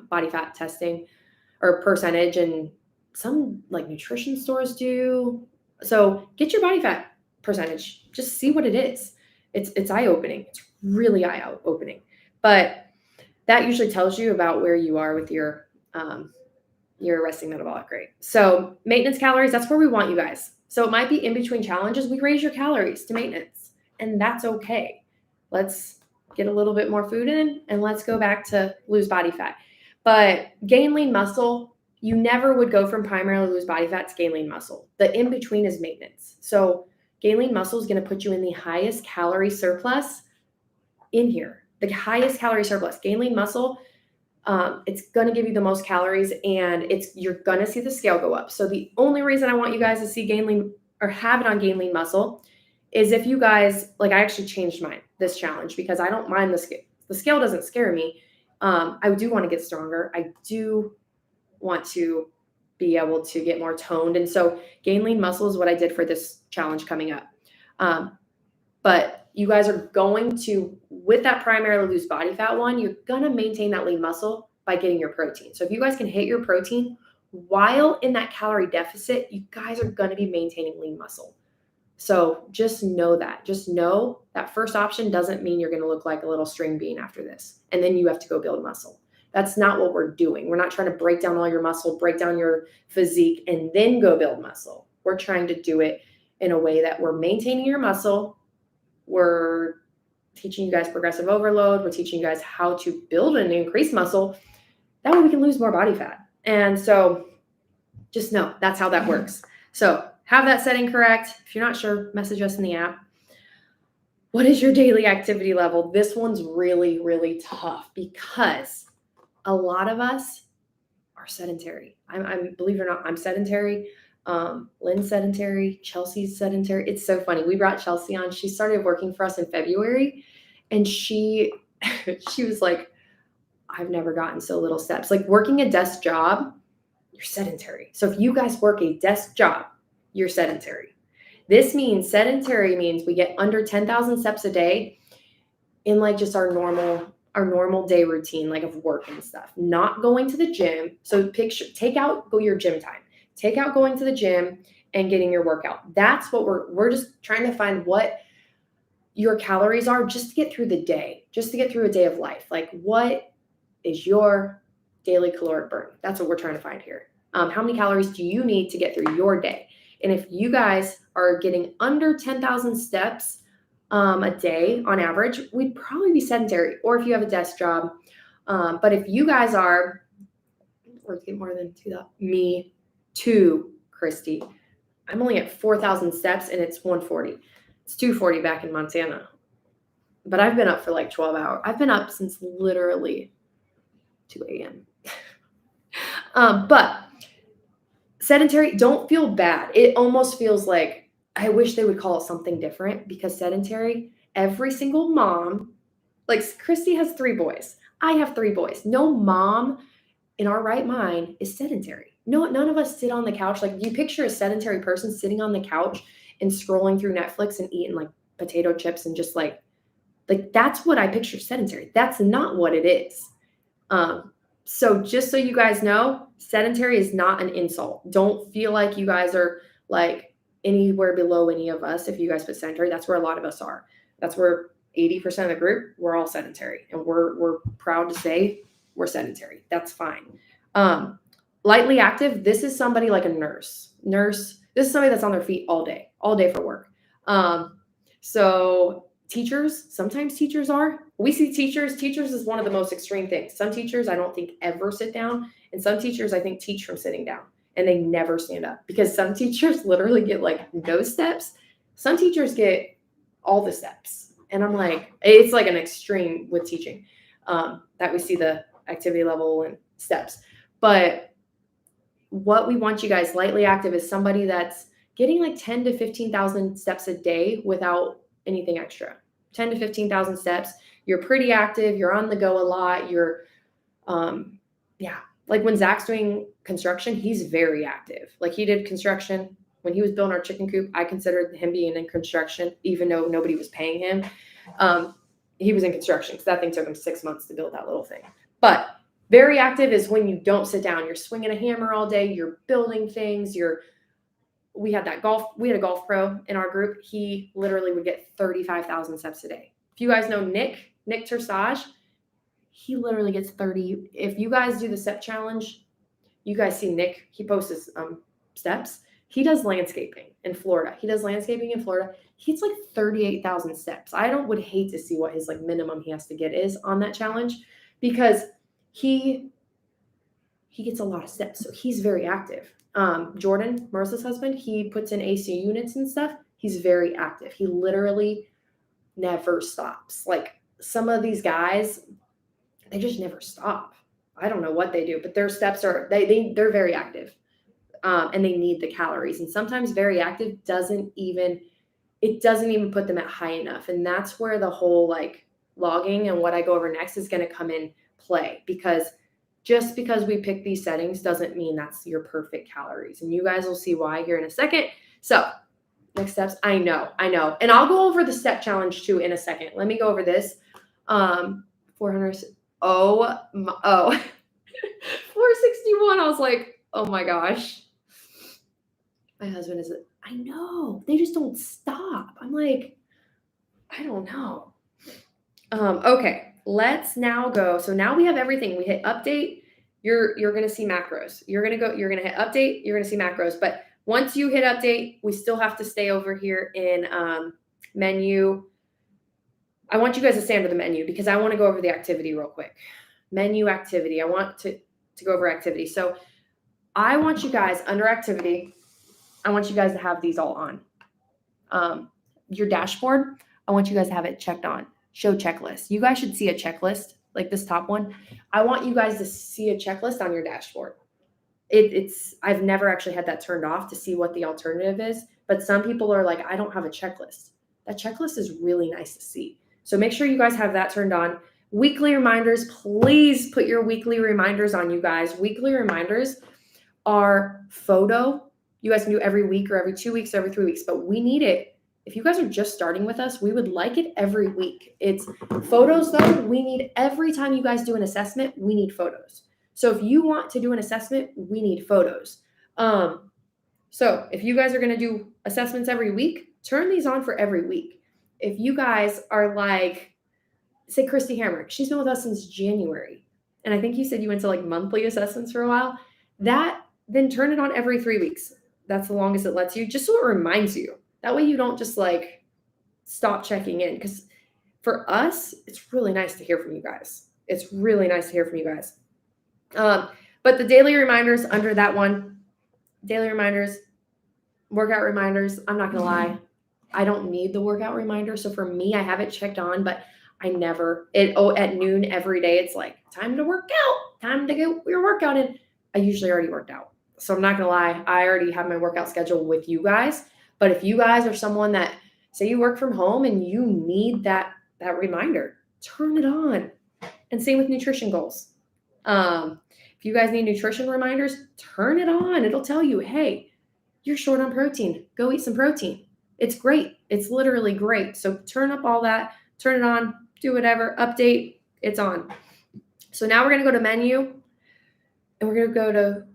body fat testing or percentage, and some like nutrition stores do. So get your body fat percentage. Just see what it is. It's eye-opening. It's really eye-opening. But that usually tells you about where you are with your resting metabolic rate. So maintenance calories, that's where we want you guys. So it might be in between challenges, we raise your calories to maintenance, and that's okay. Let's get a little bit more food in and let's go back to lose body fat. But gain lean muscle, you never would go from primarily lose body fat to gain lean muscle. The in between is maintenance. So gain lean muscle is going to put you in the highest calorie surplus in here. The highest calorie surplus. Gain lean muscle, it's going to give you the most calories, and you're going to see the scale go up. So the only reason I want you guys to see gain lean or have it on gain lean muscle is if you guys, like, I actually changed this challenge because I don't mind the scale. The scale doesn't scare me. I do want to get stronger. I do want to be able to get more toned. And so gain lean muscle is what I did for this challenge coming up. But you guys are going to, with that primarily lose body fat one, you're going to maintain that lean muscle by getting your protein. So if you guys can hit your protein while in that calorie deficit, you guys are going to be maintaining lean muscle. So just know that. Just know that first option doesn't mean you're going to look like a little string bean after this, and then you have to go build muscle. That's not what we're doing. We're not trying to break down all your muscle, break down your physique, and then go build muscle. We're trying to do it in a way that we're maintaining your muscle. We're teaching you guys progressive overload. We're teaching you guys how to build and increase muscle. That way we can lose more body fat. And so just know that's how that works. So have that setting correct. If you're not sure, message us in the app. What is your daily activity level? This one's really, really tough because a lot of us are sedentary. I'm believe it or not, I'm sedentary. Lynn's sedentary. Chelsea's sedentary. It's so funny. We brought Chelsea on. She started working for us in February, and she was like, I've never gotten so little steps. Like working a desk job, you're sedentary. So if you guys work a desk job, you're sedentary. This means sedentary means we get under 10,000 steps a day in like just our normal day routine, like of work and stuff, not going to the gym. So take out your gym time, take out going to the gym and getting your workout. That's what we're just trying to find what your calories are just to get through the day, just to get through a day of life. Like what is your daily caloric burn? That's what we're trying to find here. How many calories do you need to get through your day? And if you guys are getting under 10,000 steps a day on average, we'd probably be sedentary, or if you have a desk job. But if you guys are working more than 2,000, me too, Christy. I'm only at 4,000 steps and it's 140. It's 240 back in Montana. But I've been up for like 12 hours. I've been up since literally 2 a.m. But sedentary, don't feel bad. It almost feels like, I wish they would call it something different, because sedentary, every single mom, like Christy has 3 boys. I have 3 boys. No mom in our right mind is sedentary. No, none of us sit on the couch. Like, you picture a sedentary person sitting on the couch and scrolling through Netflix and eating like potato chips and just like that's what I picture sedentary. That's not what it is. So just so you guys know, sedentary is not an insult. Don't feel like you guys are like anywhere below any of us. If you guys put sedentary, that's where a lot of us are. That's where 80% of the group, we're all sedentary, and we're proud to say we're sedentary. That's fine. Lightly active, this is somebody like a nurse. This is somebody that's on their feet all day for work. So teachers, sometimes teachers are. We see teachers is one of the most extreme things. Some teachers I don't think ever sit down, and some teachers I think teach from sitting down, and they never stand up, because some teachers literally get like no steps. Some teachers get all the steps. And I'm like, it's like an extreme with teaching. that we see the activity level and steps. But what we want you guys, lightly active, is somebody that's getting like 10 to 15,000 steps a day without anything extra. 10 to 15,000 steps. You're pretty active. You're on the go a lot. You're, like when Zach's doing construction, he's very active. Like he did construction when he was building our chicken coop. I considered him being in construction, even though nobody was paying him. He was in construction because that thing took him 6 months to build that little thing. But very active is when you don't sit down. You're swinging a hammer all day. You're building things. We had a golf pro in our group. He literally would get 35,000 steps a day. If you guys know Nick Tersage, he literally gets 30. If you guys do the step challenge, you guys see Nick, he posts his steps. He does landscaping in Florida. He gets like 38,000 steps. Would hate to see what his like minimum he has to get is on that challenge, because he gets a lot of steps. So he's very active. Jordan, Marissa's husband, he puts in AC units and stuff. He's very active. He literally never stops. Like some of these guys, they just never stop. I don't know what they do, but their steps are, they're very active. And they need the calories. And sometimes very active doesn't even put them at high enough. And that's where the whole like logging and what I go over next is going to come in play, because just because we pick these settings doesn't mean that's your perfect calories. And you guys will see why here in a second. So next steps, I know. And I'll go over the step challenge too in a second. Let me go over this. 400, 461. I was like, oh my gosh. My husband I know. They just don't stop. I'm like, I don't know. Okay, let's now go. So now we have everything. We hit update. You're going to see macros. You're going to hit update. You're going to see macros. But once you hit update, we still have to stay over here in menu. I want you guys to stay under the menu because I want to go over the activity real quick. Menu activity. I want to go over activity. So I want you guys under activity. I want you guys to have these all on. Your dashboard, I want you guys to have it checked on. Show checklist. You guys should see a checklist, like this top one. I want you guys to see a checklist on your dashboard. I've never actually had that turned off to see what the alternative is, but some people are like, I don't have a checklist. That checklist is really nice to see. So make sure you guys have that turned on. Weekly reminders, please put your weekly reminders on, you guys. Weekly reminders are photo. You guys can do every week or every 2 weeks, or every 3 weeks, but we need it. If you guys are just starting with us, we would like it every week. It's photos though. We need every time you guys do an assessment, we need photos. So if you want to do an assessment, we need photos. So if you guys are going to do assessments every week, turn these on for every week. If you guys are like, say Christy Hammer, she's been with us since January. And I think you said you went to like monthly assessments for a while. Then turn it on every 3 weeks. That's the longest it lets you, just so it reminds you. That way you don't just like stop checking in. Because for us, it's really nice to hear from you guys. But the daily reminders under that one, daily reminders, workout reminders, I'm not going to lie. I don't need the workout reminder. So for me, I have it checked on, but I never, at noon every day, it's like, time to work out, time to get your workout in. I usually already worked out. So I'm not going to lie. I already have my workout schedule with you guys. But if you guys are someone that, say you work from home and you need that reminder, turn it on. And same with nutrition goals. If you guys need nutrition reminders, turn it on. It'll tell you, hey, you're short on protein. Go eat some protein. It's great. It's literally great. So turn up all that, turn it on, do whatever, update, it's on. So now we're going to go to menu and we're going to go to,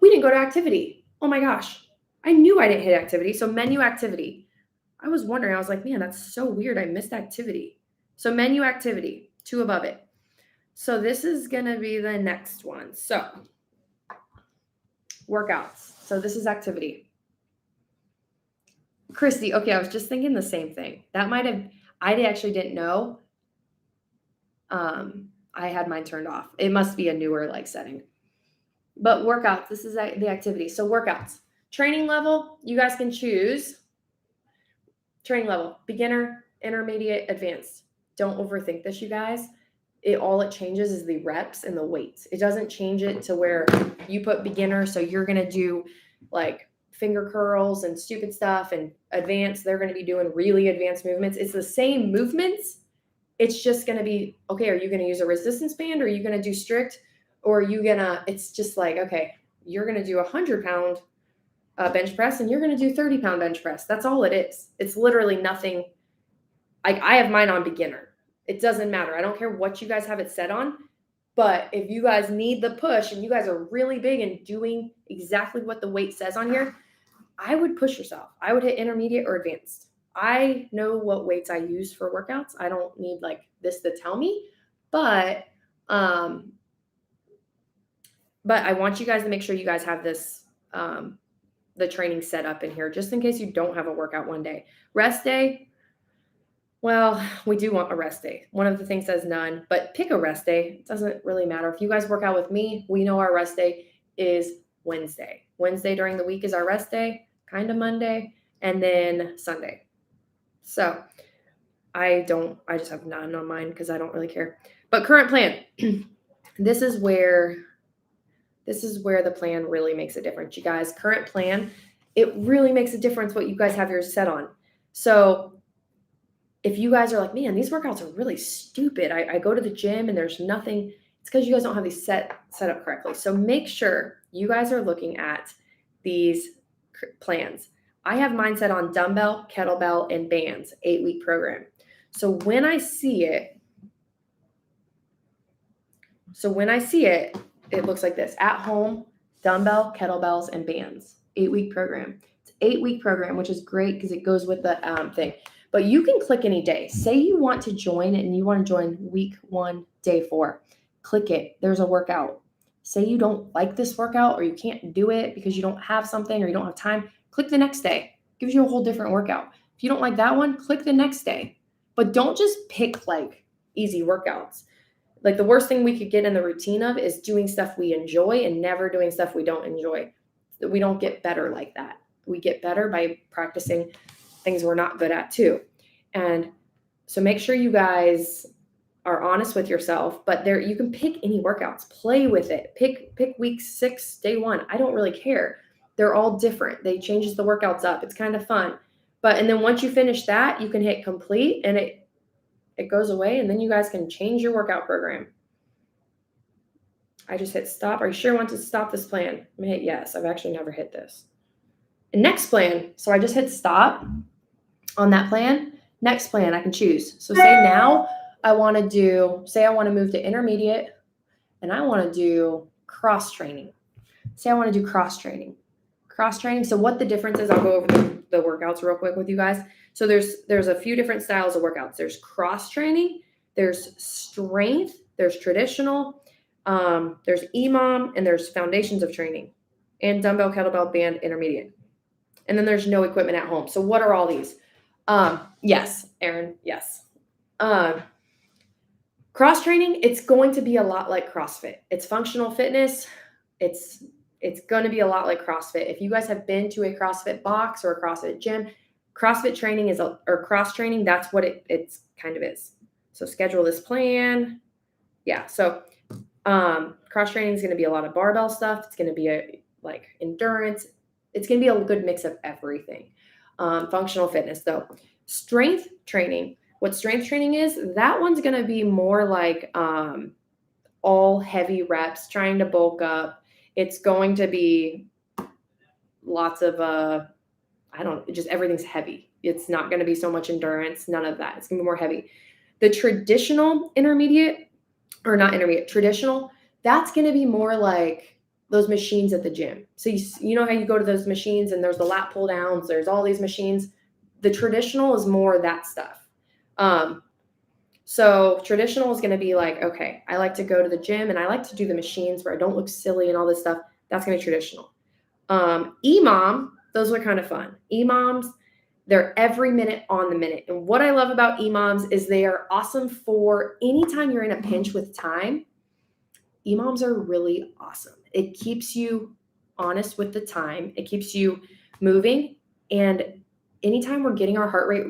we didn't go to activity. Oh my gosh. I knew I didn't hit activity. So menu activity. I was wondering, I was like, man, that's so weird. I missed activity. So menu activity, 2 above it. So this is going to be the next one. So workouts. So this is activity. Christy, okay, I was just thinking the same thing. I actually didn't know. I had mine turned off. It must be a newer setting. But workouts, this is the activity. So workouts, training level, you guys can choose training level, beginner, intermediate, advanced. Don't overthink this, you guys. All it changes is the reps and the weights. It doesn't change it to where you put beginner, so you're gonna do like finger curls and stupid stuff, and advanced, they're gonna be doing really advanced movements. It's the same movements. It's just gonna be, okay, are you gonna use a resistance band, or are you gonna do strict, or are you gonna, it's just like, okay, you're gonna do 100-pound bench press and you're gonna do 30-pound bench press. That's all it is. It's literally nothing. I have mine on beginner. It doesn't matter. I don't care what you guys have it set on, but if you guys need the push and you guys are really big and doing exactly what the weight says on here, I would push yourself. I would hit intermediate or advanced. I know what weights I use for workouts. I don't need like this to tell me, but I want you guys to make sure you guys have this, the training set up in here, just in case you don't have a workout one day. Rest day. Well, we do want a rest day. One of the things says none, but pick a rest day. It doesn't really matter. If you guys work out with me, we know our rest day is Wednesday. Wednesday during the week is our rest day, kind of Monday, and then Sunday. So I just have none on mine because I don't really care. But current plan, this is where the plan really makes a difference, you guys. Current plan, it really makes a difference what you guys have yours set on. So if you guys are like, man, these workouts are really stupid. I go to the gym and there's nothing. It's because you guys don't have these set up correctly. So make sure you guys are looking at these plans. I have mine set on dumbbell, kettlebell, and bands, 8-week program. So when I see it, it looks like this. At home, dumbbell, kettlebells, and bands, 8-week program. It's 8-week program, which is great because it goes with the thing. But you can click any day. Say you want to join and you want to join week 1, day 4. Click it. There's a workout. Say you don't like this workout or you can't do it because you don't have something or you don't have time. Click the next day. Gives you a whole different workout. If you don't like that one, click the next day. But don't just pick like easy workouts. Like the worst thing we could get in the routine of is doing stuff we enjoy and never doing stuff we don't enjoy. We don't get better like that. We get better by practicing things we're not good at too. And so make sure you guys are honest with yourself, but you can pick any workouts, play with it. Pick week 6, day 1. I don't really care. They're all different. They changes the workouts up. It's kind of fun. And then once you finish that, you can hit complete and it goes away, and then you guys can change your workout program. I just hit stop. Are you sure you want to stop this plan? I'm gonna hit yes. I've actually never hit this. And next plan. So I just hit stop on that plan. Next plan I can choose. So say now I want to move to intermediate and I want to do cross training. Say I want to do cross training. So what the difference is, I'll go over the workouts real quick with you guys. So there's a few different styles of workouts. There's cross training, there's strength, there's traditional, there's EMOM, and there's foundations of training, and dumbbell, kettlebell, band, intermediate. And then there's no equipment at home. So what are all these? Yes, Aaron, yes. Cross training, it's going to be a lot like CrossFit. It's functional fitness. It's going to be a lot like CrossFit. If you guys have been to a CrossFit box or a CrossFit gym, CrossFit training or cross training, that's what it's kind of is. So schedule this plan. Yeah. So, cross training is going to be a lot of barbell stuff. It's going to be like endurance. It's going to be a good mix of everything. Functional fitness though. Strength training. What strength training is, that one's going to be more like, all heavy reps, trying to bulk up. It's going to be lots of, just everything's heavy. It's not going to be so much endurance, none of that. It's going to be more heavy. The traditional traditional, that's going to be more like those machines at the gym. So you know how you go to those machines and there's the lat pull downs, there's all these machines. The traditional is more that stuff. So traditional is going to be like, okay, I like to go to the gym and I like to do the machines where I don't look silly and all this stuff. That's going to be traditional. EMOM, those are kind of fun. EMOMs, they're every minute on the minute. And what I love about EMOMs is they are awesome for anytime you're in a pinch with time. EMOMs are really awesome. It keeps you honest with the time. It keeps you moving. And anytime we're getting our heart rate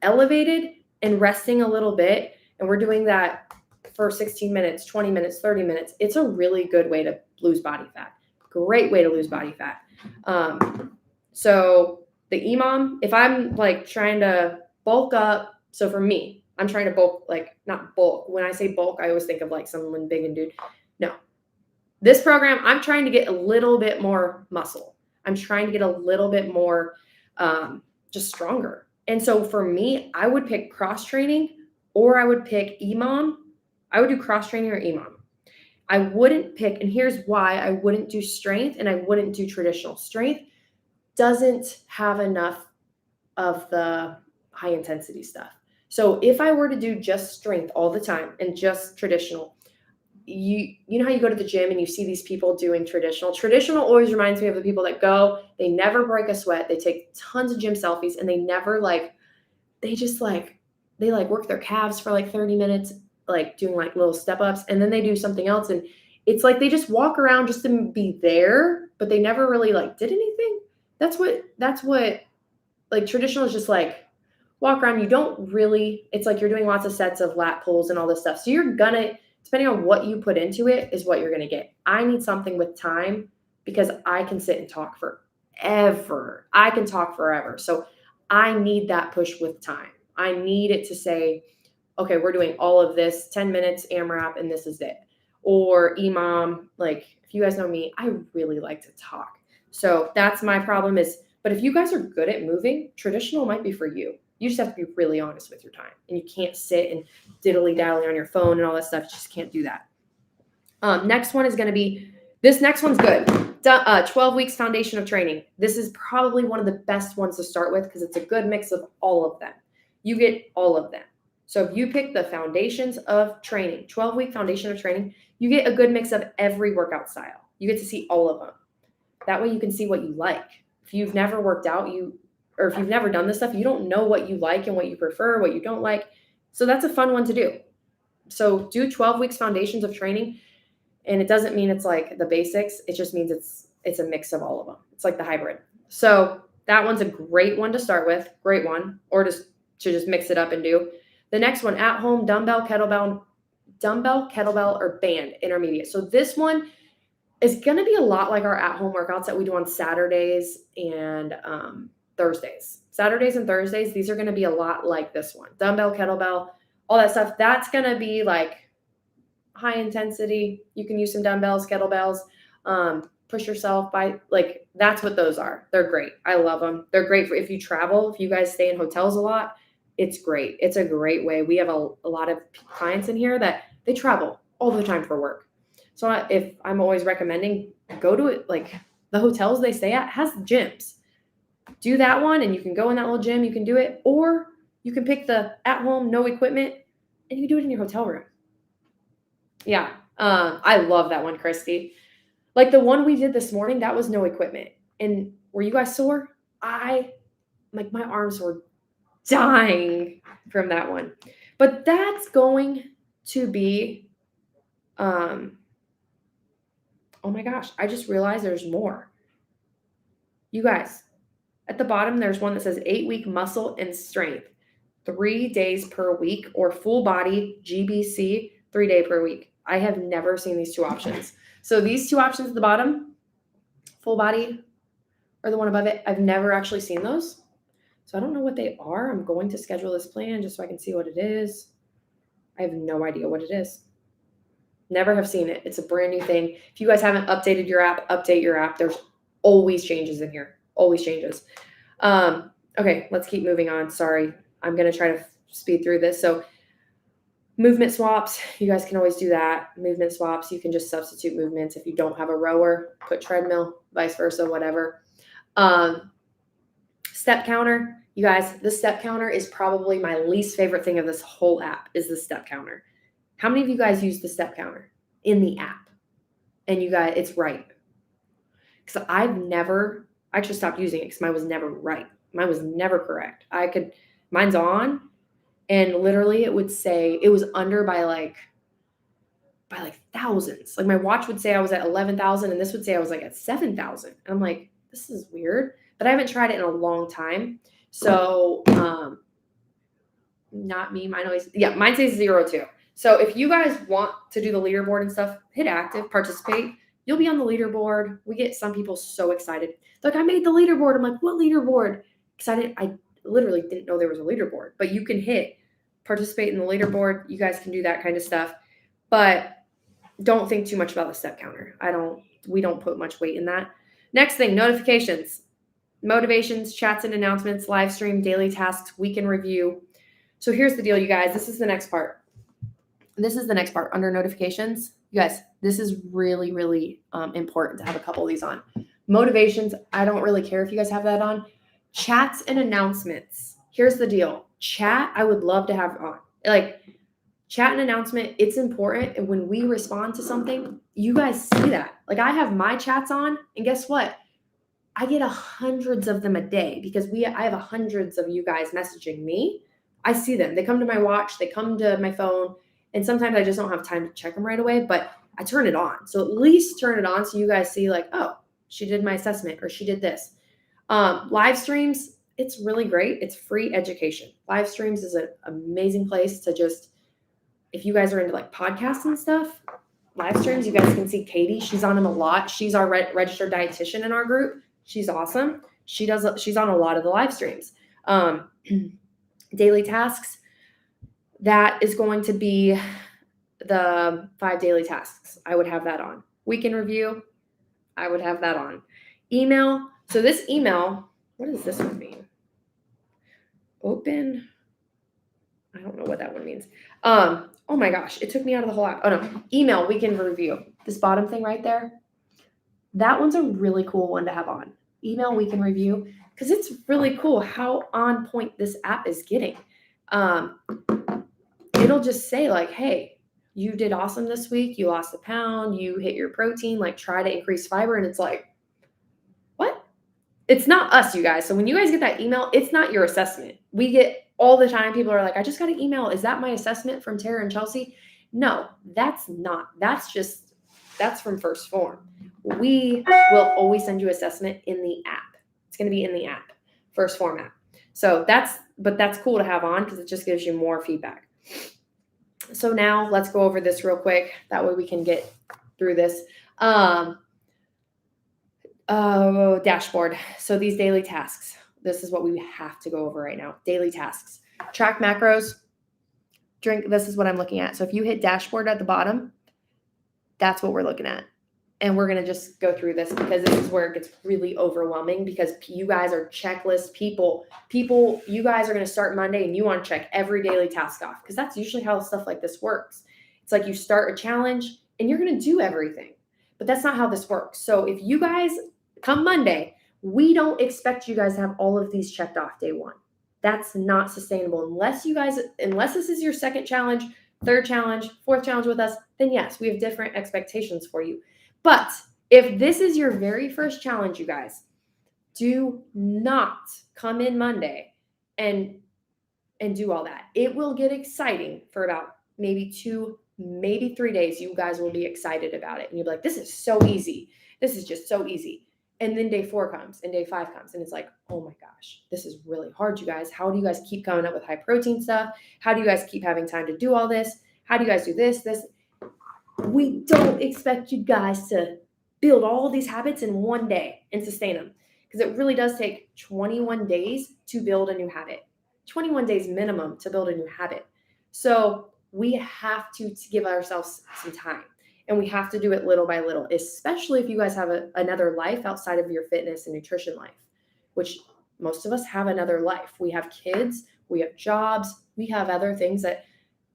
elevated, and resting a little bit, and we're doing that for 16 minutes, 20 minutes, 30 minutes, it's a really good way to lose body fat. Great way to lose body fat. So the EMOM, if I'm like trying to bulk up, so for me, I'm trying to bulk, like not bulk. When I say bulk, I always think of like someone big and dude. No. This program, I'm trying to get a little bit more muscle. I'm trying to get a little bit more just stronger. And so for me, I would pick cross training or I would pick EMOM. I would do cross training or EMOM. I wouldn't pick, and here's why I wouldn't do strength and I wouldn't do traditional. Strength doesn't have enough of the high intensity stuff. So if I were to do just strength all the time and just traditional, you know how you go to the gym and you see these people doing traditional always reminds me of the people that go, they never break a sweat, they take tons of gym selfies, and they never they work their calves for like 30 minutes, like doing like little step ups, and then they do something else, and it's like they just walk around just to be there, but they never really like did anything. That's what like traditional is, just like walk around. You don't really, it's like you're doing lots of sets of lat pulls and all this stuff. So you're gonna, depending on what you put into it, is what you're going to get. I need something with time because I can sit and talk forever. I can talk forever. So I need that push with time. I need it to say, okay, we're doing all of this, 10 minutes AMRAP, and this is it. Or EMOM, like if you guys know me, I really like to talk. So that's my problem but if you guys are good at moving, traditional might be for you. You just have to be really honest with your time, and you can't sit and diddly-dally on your phone and all that stuff. You just can't do that. Next one is going to be, this next one's good. 12 weeks foundation of training. This is probably one of the best ones to start with because it's a good mix of all of them. You get all of them. So if you pick the foundations of training, 12-week foundation of training, you get a good mix of every workout style. You get to see all of them. That way you can see what you like. If you've never worked out, or if you've never done this stuff, you don't know what you like and what you prefer, what you don't like. So that's a fun one to do. So do 12 weeks foundations of training. And it doesn't mean it's like the basics. It just means it's a mix of all of them. It's like the hybrid. So that one's a great one to start with. Great one. Or to just mix it up and do. The next one, at home, dumbbell, kettlebell, or band, intermediate. So this one is going to be a lot like our at-home workouts that we do on Saturdays and Thursdays. Saturdays and Thursdays, these are going to be a lot like this one. Dumbbell, kettlebell, all that stuff. That's going to be like high intensity. You can use some dumbbells, kettlebells, push yourself by, like, that's what those are. They're great. I love them. They're great for if you travel, if you guys stay in hotels a lot, it's great. It's a great way. We have a lot of clients in here that they travel all the time for work. So if I'm always recommending, go to it, like the hotels they stay at has gyms. Do that one and you can go in that little gym, you can do it. Or you can pick the at home, no equipment, and you do it in your hotel room. Yeah. I love that one, Christy. Like the one we did this morning, that was no equipment. And were you guys sore? My arms were dying from that one. But that's going to be, oh my gosh, I just realized there's more. You guys, at the bottom, there's one that says 8-week muscle and strength, 3 days per week, or full body GBC, 3 day per week. I have never seen these two options. So these two options at the bottom, full body or the one above it, I've never actually seen those. So I don't know what they are. I'm going to schedule this plan just so I can see what it is. I have no idea what it is. Never have seen it. It's a brand new thing. If you guys haven't updated your app, update your app. There's always changes in here. Always changes. Okay, let's keep moving on. Sorry. I'm going to try to speed through this. So movement swaps, you guys can always do that. Movement swaps, you can just substitute movements. If you don't have a rower, put treadmill, vice versa, whatever. Step counter, you guys, the step counter is probably my least favorite thing of this whole app is the step counter. How many of you guys use the step counter in the app? And you guys, it's right. Because I actually stopped using it because mine was never right. Mine was never correct. Mine's on, and literally it would say it was under by like thousands. Like my watch would say I was at 11,000 and this would say I was like at 7,000. And I'm like, this is weird, but I haven't tried it in a long time. So not me. Mine says 0 too. So if you guys want to do the leaderboard and stuff, hit active, participate. You'll be on the leaderboard. We get some people so excited. Like, I made the leaderboard. I'm like, what leaderboard? Because I literally didn't know there was a leaderboard. But you can hit participate in the leaderboard. You guys can do that kind of stuff. But don't think too much about the step counter. We don't put much weight in that. Next thing, notifications, motivations, chats and announcements, live stream, daily tasks, weekend review. So here's the deal, you guys. This is the next part. Under notifications. You guys, this is really, really important to have a couple of these on. Motivations, I don't really care if you guys have that on. Chats and announcements. Here's the deal. Chat, I would love to have on. Like, chat and announcement, it's important. And when we respond to something, you guys see that. Like, I have my chats on, and guess what? I get hundreds of them a day because I have hundreds of you guys messaging me. I see them. They come to my watch. They come to my phone. And sometimes I just don't have time to check them right away, but I turn it on. So at least turn it on so you guys see like, oh, she did my assessment or she did this. Live streams, it's really great. It's free education. Live streams is an amazing place to just, if you guys are into like podcasts and stuff, live streams, you guys can see Katie. She's on them a lot. She's our registered dietitian in our group. She's awesome. She's on a lot of the live streams. Daily tasks. That is going to be the 5 daily tasks. I would have that on. Weekend review. I would have that on. Email. So this email, what does this one mean? Open. I don't know what that one means. Oh my gosh, it took me out of the whole app. Oh no, email, weekend review. This bottom thing right there. That one's a really cool one to have on. Email, weekend review, because it's really cool how on point this app is getting. It'll just say like, hey, you did awesome this week. You lost a pound. You hit your protein. Like, try to increase fiber. And it's like, what? It's not us, you guys. So when you guys get that email, it's not your assessment. We get all the time. People are like, I just got an email. Is that my assessment from Tara and Chelsea? No, that's not. That's from First Form. We will always send you assessment in the app. It's going to be in the app, First Form app. So that's cool to have on because it just gives you more feedback. So now let's go over this real quick. That way we can get through this. Dashboard. So these daily tasks, this is what we have to go over right now. Daily tasks, track macros, drink. This is what I'm looking at. So if you hit dashboard at the bottom, that's what we're looking at. And we're going to just go through this because this is where it gets really overwhelming because you guys are checklist people. You guys are going to start Monday and you want to check every daily task off because that's usually how stuff like this works. It's like you start a challenge and you're going to do everything, but that's not how this works. So if you guys come Monday, we don't expect you guys to have all of these checked off day one. That's not sustainable unless this is your second challenge, third challenge, fourth challenge with us, then yes, we have different expectations for you. But if this is your very first challenge, you guys, do not come in Monday and do all that. It will get exciting for about maybe 2, maybe 3 days. You guys will be excited about it. And you'll be like, this is so easy. This is just so easy. And then day 4 comes and day 5 comes. And it's like, oh my gosh, this is really hard, you guys. How do you guys keep coming up with high protein stuff? How do you guys keep having time to do all this? How do you guys do this? We don't expect you guys to build all these habits in one day and sustain them because it really does take 21 days to build a new habit, 21 days minimum to build a new habit. So we have to give ourselves some time and we have to do it little by little, especially if you guys have another life outside of your fitness and nutrition life, which most of us have another life. We have kids, we have jobs, we have other things that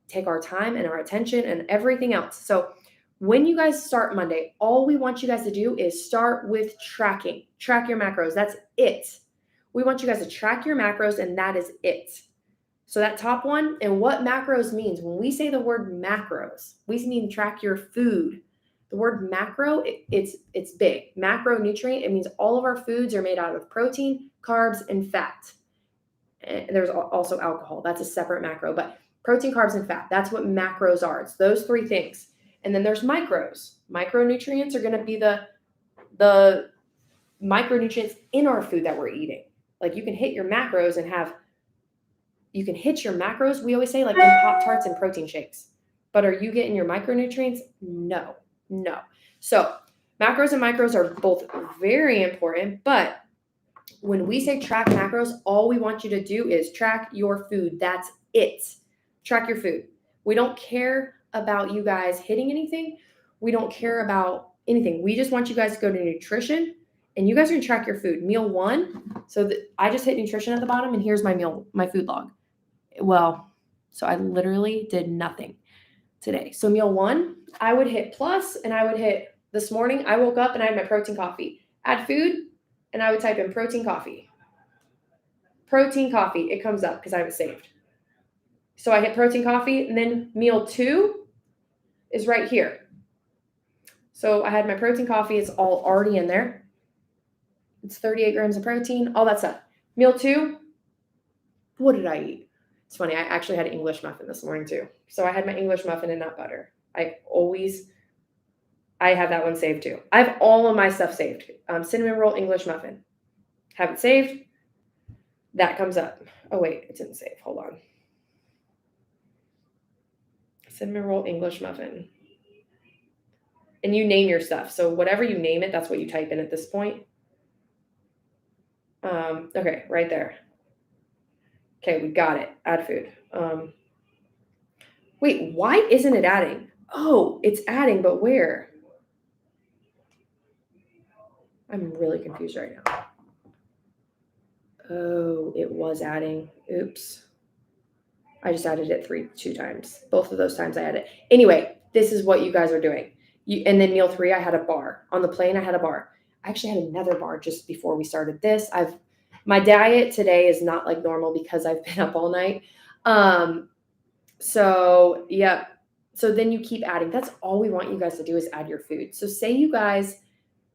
take our time and our attention and everything else. So when you guys start Monday, all we want you guys to do is start with tracking. Track your macros. That's it. We want you guys to track your macros and that is it. So that top one and what macros means. When we say the word macros, we mean track your food. The word macro, it's big. Macronutrient, it means all of our foods are made out of protein, carbs, and fat. And there's also alcohol. That's a separate macro, but protein, carbs, and fat. That's what macros are. It's those 3 things. And then there's micros. Micronutrients are going to be the micronutrients in our food that we're eating. Like you can hit your macros and have you can hit your macros. We always say like in Pop-Tarts and protein shakes. But are you getting your micronutrients? No. So macros and micros are both very important, but when we say track macros, all we want you to do is track your food. That's it. Track your food. We don't care about you guys hitting anything. We don't care about anything. We just want you guys to go to nutrition, and you guys are gonna track your food. Meal 1. So I just hit nutrition at the bottom, and here's my food log. Well, so I literally did nothing today. So meal 1, I would hit plus, and I would hit this morning. I woke up and I had my protein coffee. Add food, and I would type in protein coffee. Protein coffee. It comes up because I have it saved. So I hit protein coffee, and then meal 2 is right here. So I had my protein coffee. It's all already in there. It's 38 grams of protein, all that stuff. Meal 2, what did I eat? It's funny. I actually had an English muffin this morning too. So I had my English muffin and nut butter. I have that one saved too. I have all of my stuff saved. Cinnamon roll, English muffin. Have it saved. That comes up. Oh wait, it didn't save. Hold on. Cinnamon roll, English muffin. And you name your stuff. So whatever you name it, that's what you type in at this point. Okay, right there. Okay, we got it. Add food. Wait, why isn't it adding? Oh, it's adding, but where? I'm really confused right now. Oh, it was adding. Oops. I just added it 2 times. Both of those times I added it. Anyway, this is what you guys are doing. And then meal 3, I had a bar. On the plane, I had a bar. I actually had another bar just before we started this. My diet today is not like normal because I've been up all night. So yeah. So then you keep adding. That's all we want you guys to do is add your food. So say you guys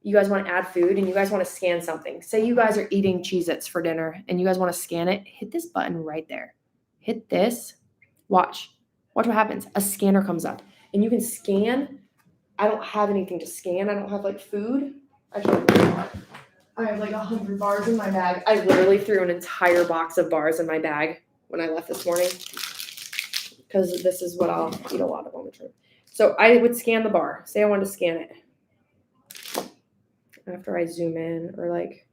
want to add food and you guys want to scan something. Say you guys are eating Cheez-Its for dinner and you guys want to scan it. Hit this button right there. Hit this. Watch what happens. A scanner comes up and you can scan. I don't have anything to scan. I don't have like food. Actually, I have like 100 bars in my bag. I literally threw an entire box of bars in my bag when I left this morning because this is what I'll eat a lot of on the trip. So I would scan the bar. Say I wanted to scan it. After I zoom in or like,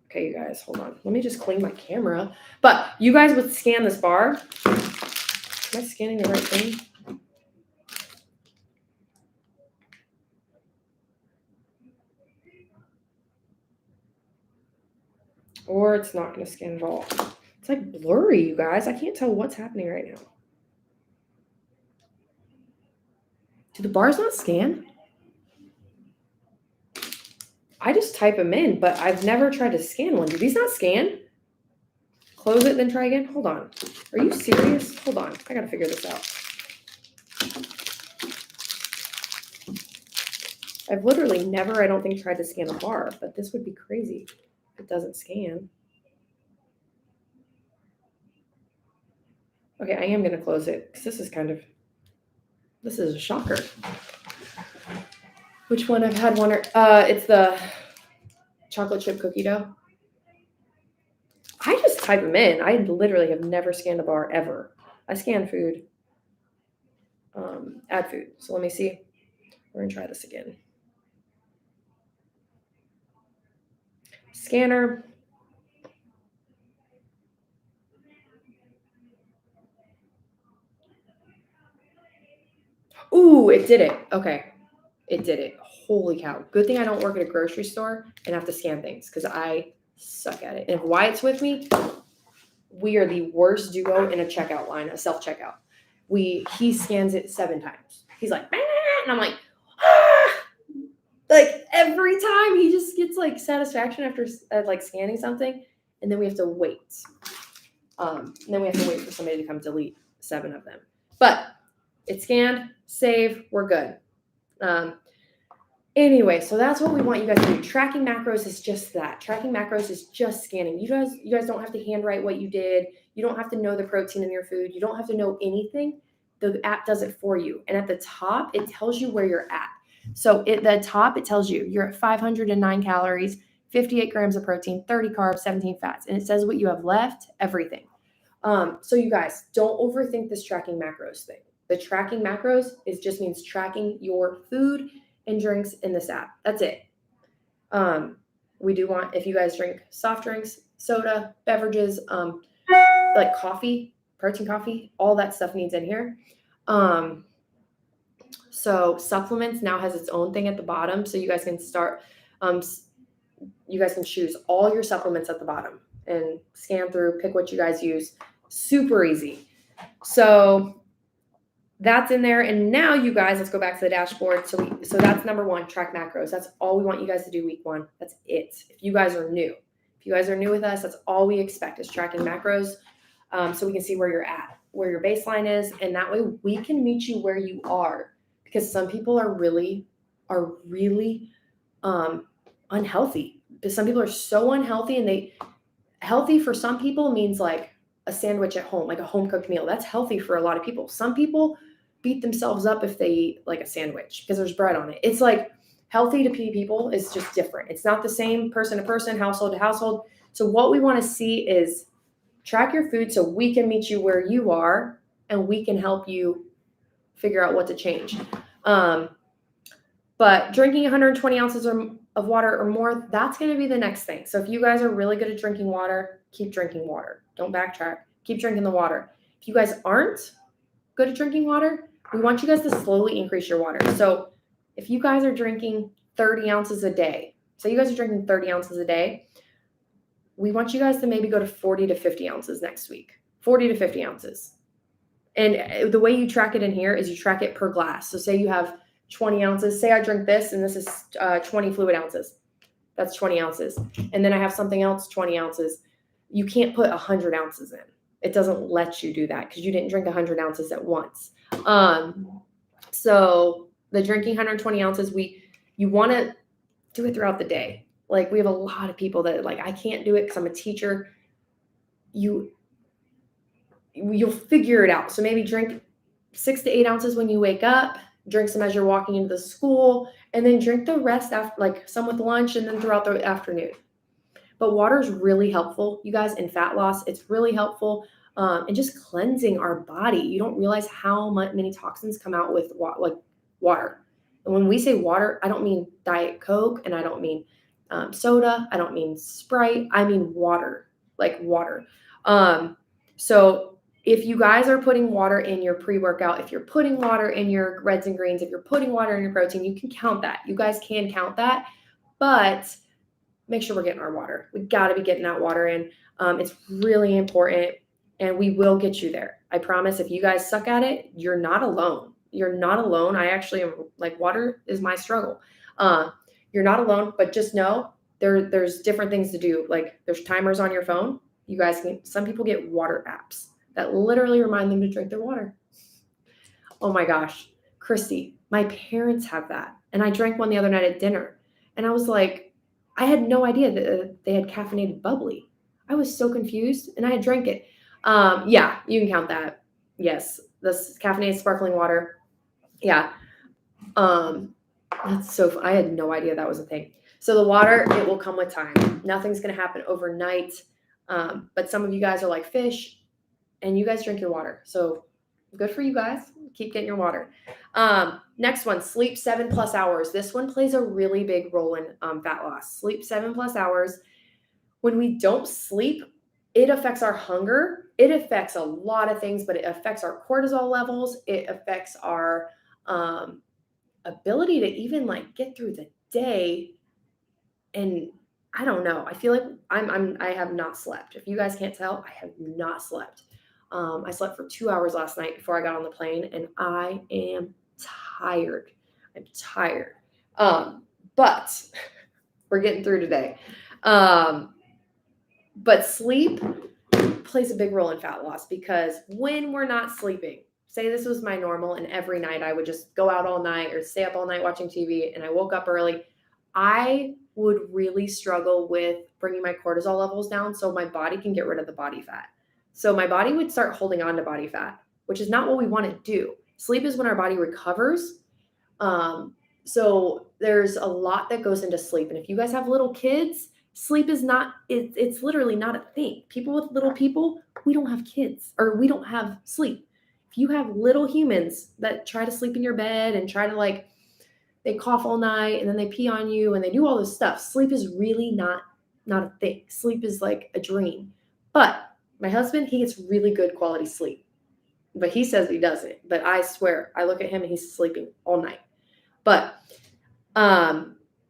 okay, you guys, hold on. Let me just clean my camera. But you guys would scan this bar. Am I scanning the right thing? Or it's not going to scan at all. It's like blurry, you guys. I can't tell what's happening right now. Do the bars not scan? I just type them in, but I've never tried to scan one. Do these not scan? Close it, then try again? Hold on. Are you serious? Hold on. I got to figure this out. I've literally never, I don't think, tried to scan a bar, but this would be crazy if it doesn't scan. Okay, I am going to close it because this is a shocker. Which one? I've had one. It's the chocolate chip cookie dough. I just type them in. I literally have never scanned a bar ever. I scan food. Add food. So let me see. We're going to try this again. Scanner. Ooh, it did it. Okay. It did it. Holy cow. Good thing I don't work at a grocery store and have to scan things because I suck at it. And if Wyatt's with me, we are the worst duo in a checkout line, a self-checkout. He scans it 7 times. He's like, bah! And I'm like, ah! Like every time he just gets like satisfaction after like scanning something. And then we have to wait. And then we have to wait for somebody to come delete 7 of them. But it's scanned, save, we're good. Anyway, so that's what we want you guys to do. Tracking macros is just that. Tracking macros is just scanning. You guys don't have to handwrite what you did. You don't have to know the protein in your food. You don't have to know anything. The app does it for you. And at the top, it tells you where you're at. So at the top, it tells you you're at 509 calories, 58 grams of protein, 30 carbs, 17 fats, and it says what you have left, everything. So you guys, don't overthink this tracking macros thing. The tracking macros just means tracking your food and drinks in this app. That's it. We do want, if you guys drink soft drinks, soda, beverages, like coffee, protein coffee, all that stuff needs in here. So supplements now has its own thing at the bottom. So you guys can start, you guys can choose all your supplements at the bottom and scan through, pick what you guys use. Super easy. So that's in there. And now you guys, let's go back to the dashboard. So that's number one, track macros. That's all we want you guys to do week 1. That's it. If you guys are new with us, that's all we expect is tracking macros. So we can see where you're at, where your baseline is. And that way we can meet you where you are, because some people are really unhealthy. Because some people are so unhealthy, and healthy for some people means like a sandwich at home, like a home cooked meal. That's healthy for a lot of people. Some people beat themselves up if they eat like a sandwich because there's bread on it. It's like healthy to people is just different. It's not the same person to person, household to household. So what we want to see is track your food so we can meet you where you are and we can help you figure out what to change. But drinking 120 ounces of water or more, that's going to be the next thing. So if you guys are really good at drinking water, keep drinking water. Don't backtrack. Keep drinking the water. If you guys aren't good at drinking water, we want you guys to slowly increase your water. So if you guys are drinking 30 ounces a day, say you guys are drinking 30 ounces a day, we want you guys to maybe go to 40 to 50 ounces next week. 40 to 50 ounces. And the way you track it in here is you track it per glass. So say you have 20 ounces. Say I drink this, and this is 20 fluid ounces. That's 20 ounces. And then I have something else, 20 ounces. You can't put 100 ounces in. It doesn't let you do that because you didn't drink 100 ounces at once. So the drinking 120 ounces, you want to do it throughout the day. Like we have a lot of people that like, I can't do it because I'm a teacher. You'll figure it out. So maybe drink 6 to 8 ounces when you wake up, drink some as you're walking into the school, and then drink the rest after, like some with lunch and then throughout the afternoon. But water is really helpful, you guys, in fat loss. It's really helpful in just cleansing our body. You don't realize how many toxins come out with water. And when we say water, I don't mean Diet Coke, and I don't mean soda. I don't mean Sprite. I mean water, like water. So if you guys are putting water in your pre-workout, if you're putting water in your reds and greens, if you're putting water in your protein, you can count that. You guys can count that, but make sure we're getting our water. We got to be getting that water in. It's really important, and we will get you there. I promise. If you guys suck at it, you're not alone. You're not alone. I actually am, like, water is my struggle. You're not alone, but just know there's different things to do. Like there's timers on your phone. You guys some people get water apps that literally remind them to drink their water. Oh my gosh, Christy, my parents have that. And I drank one the other night at dinner. And I was like, I had no idea that they had caffeinated bubbly. I was so confused, and I had drank it. Yeah, you can count that. Yes, this caffeinated sparkling water. Yeah. That's so, I had no idea that was a thing. So the water, it will come with time. Nothing's going to happen overnight. But some of you guys are like fish, and you guys drink your water. So good for you guys. Keep getting your water. Next one, sleep 7+ hours. This one plays a really big role in fat loss. Sleep 7+ hours. When we don't sleep, it affects our hunger. It affects a lot of things, but it affects our cortisol levels. It affects our ability to even like get through the day. And I don't know. I feel like I have not slept. If you guys can't tell, I have not slept. I slept for 2 hours last night before I got on the plane, and I am tired. I'm tired. But we're getting through today. But sleep plays a big role in fat loss, because when we're not sleeping, say this was my normal and every night I would just go out all night or stay up all night watching TV and I woke up early, I would really struggle with bringing my cortisol levels down so my body can get rid of the body fat. So my body would start holding on to body fat, which is not what we want to do. Sleep is when our body recovers. So there's a lot that goes into sleep. And if you guys have little kids, Sleep is not, it's literally not a thing. People with little people, we don't have kids or we don't have sleep. If you have little humans that try to sleep in your bed and try to like, they cough all night and then they pee on you and they do all this stuff, sleep is really not a thing. Sleep is like a dream. But my husband, he gets really good quality sleep. But he says he doesn't. But I swear, I look at him and he's sleeping all night. But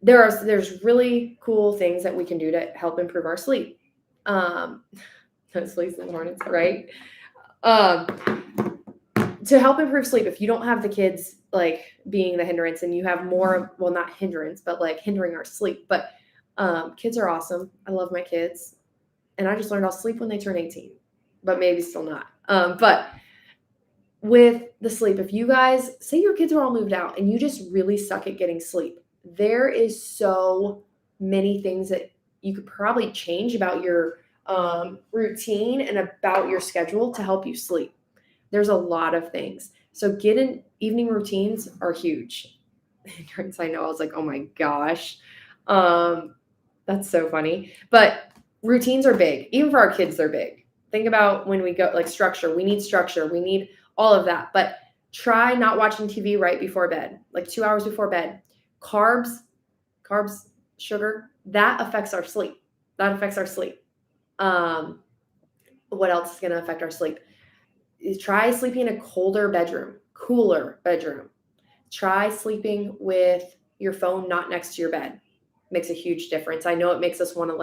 there's really cool things that we can do to help improve our sleep. Sleep and hornets, right? To help improve sleep, if you don't have the kids like being the hindrance and you have more, well, not hindrance, but like hindering our sleep. But kids are awesome. I love my kids. And I just learned I'll sleep when they turn 18, but maybe still not. But with the sleep, if you guys say your kids are all moved out and you just really suck at getting sleep, there is so many things that you could probably change about your routine and about your schedule to help you sleep. There's a lot of things. So evening routines are huge. I know, I was like, oh my gosh. That's so funny. But routines are big. Even for our kids, they're big. Think about when we go like structure. We need structure. We need all of that. But try not watching TV right before bed, like 2 hours before bed. Carbs, sugar, that affects our sleep. What else is going to affect our sleep? Try sleeping in a cooler bedroom. Try sleeping with your phone not next to your bed. Makes a huge difference. I know it makes us want to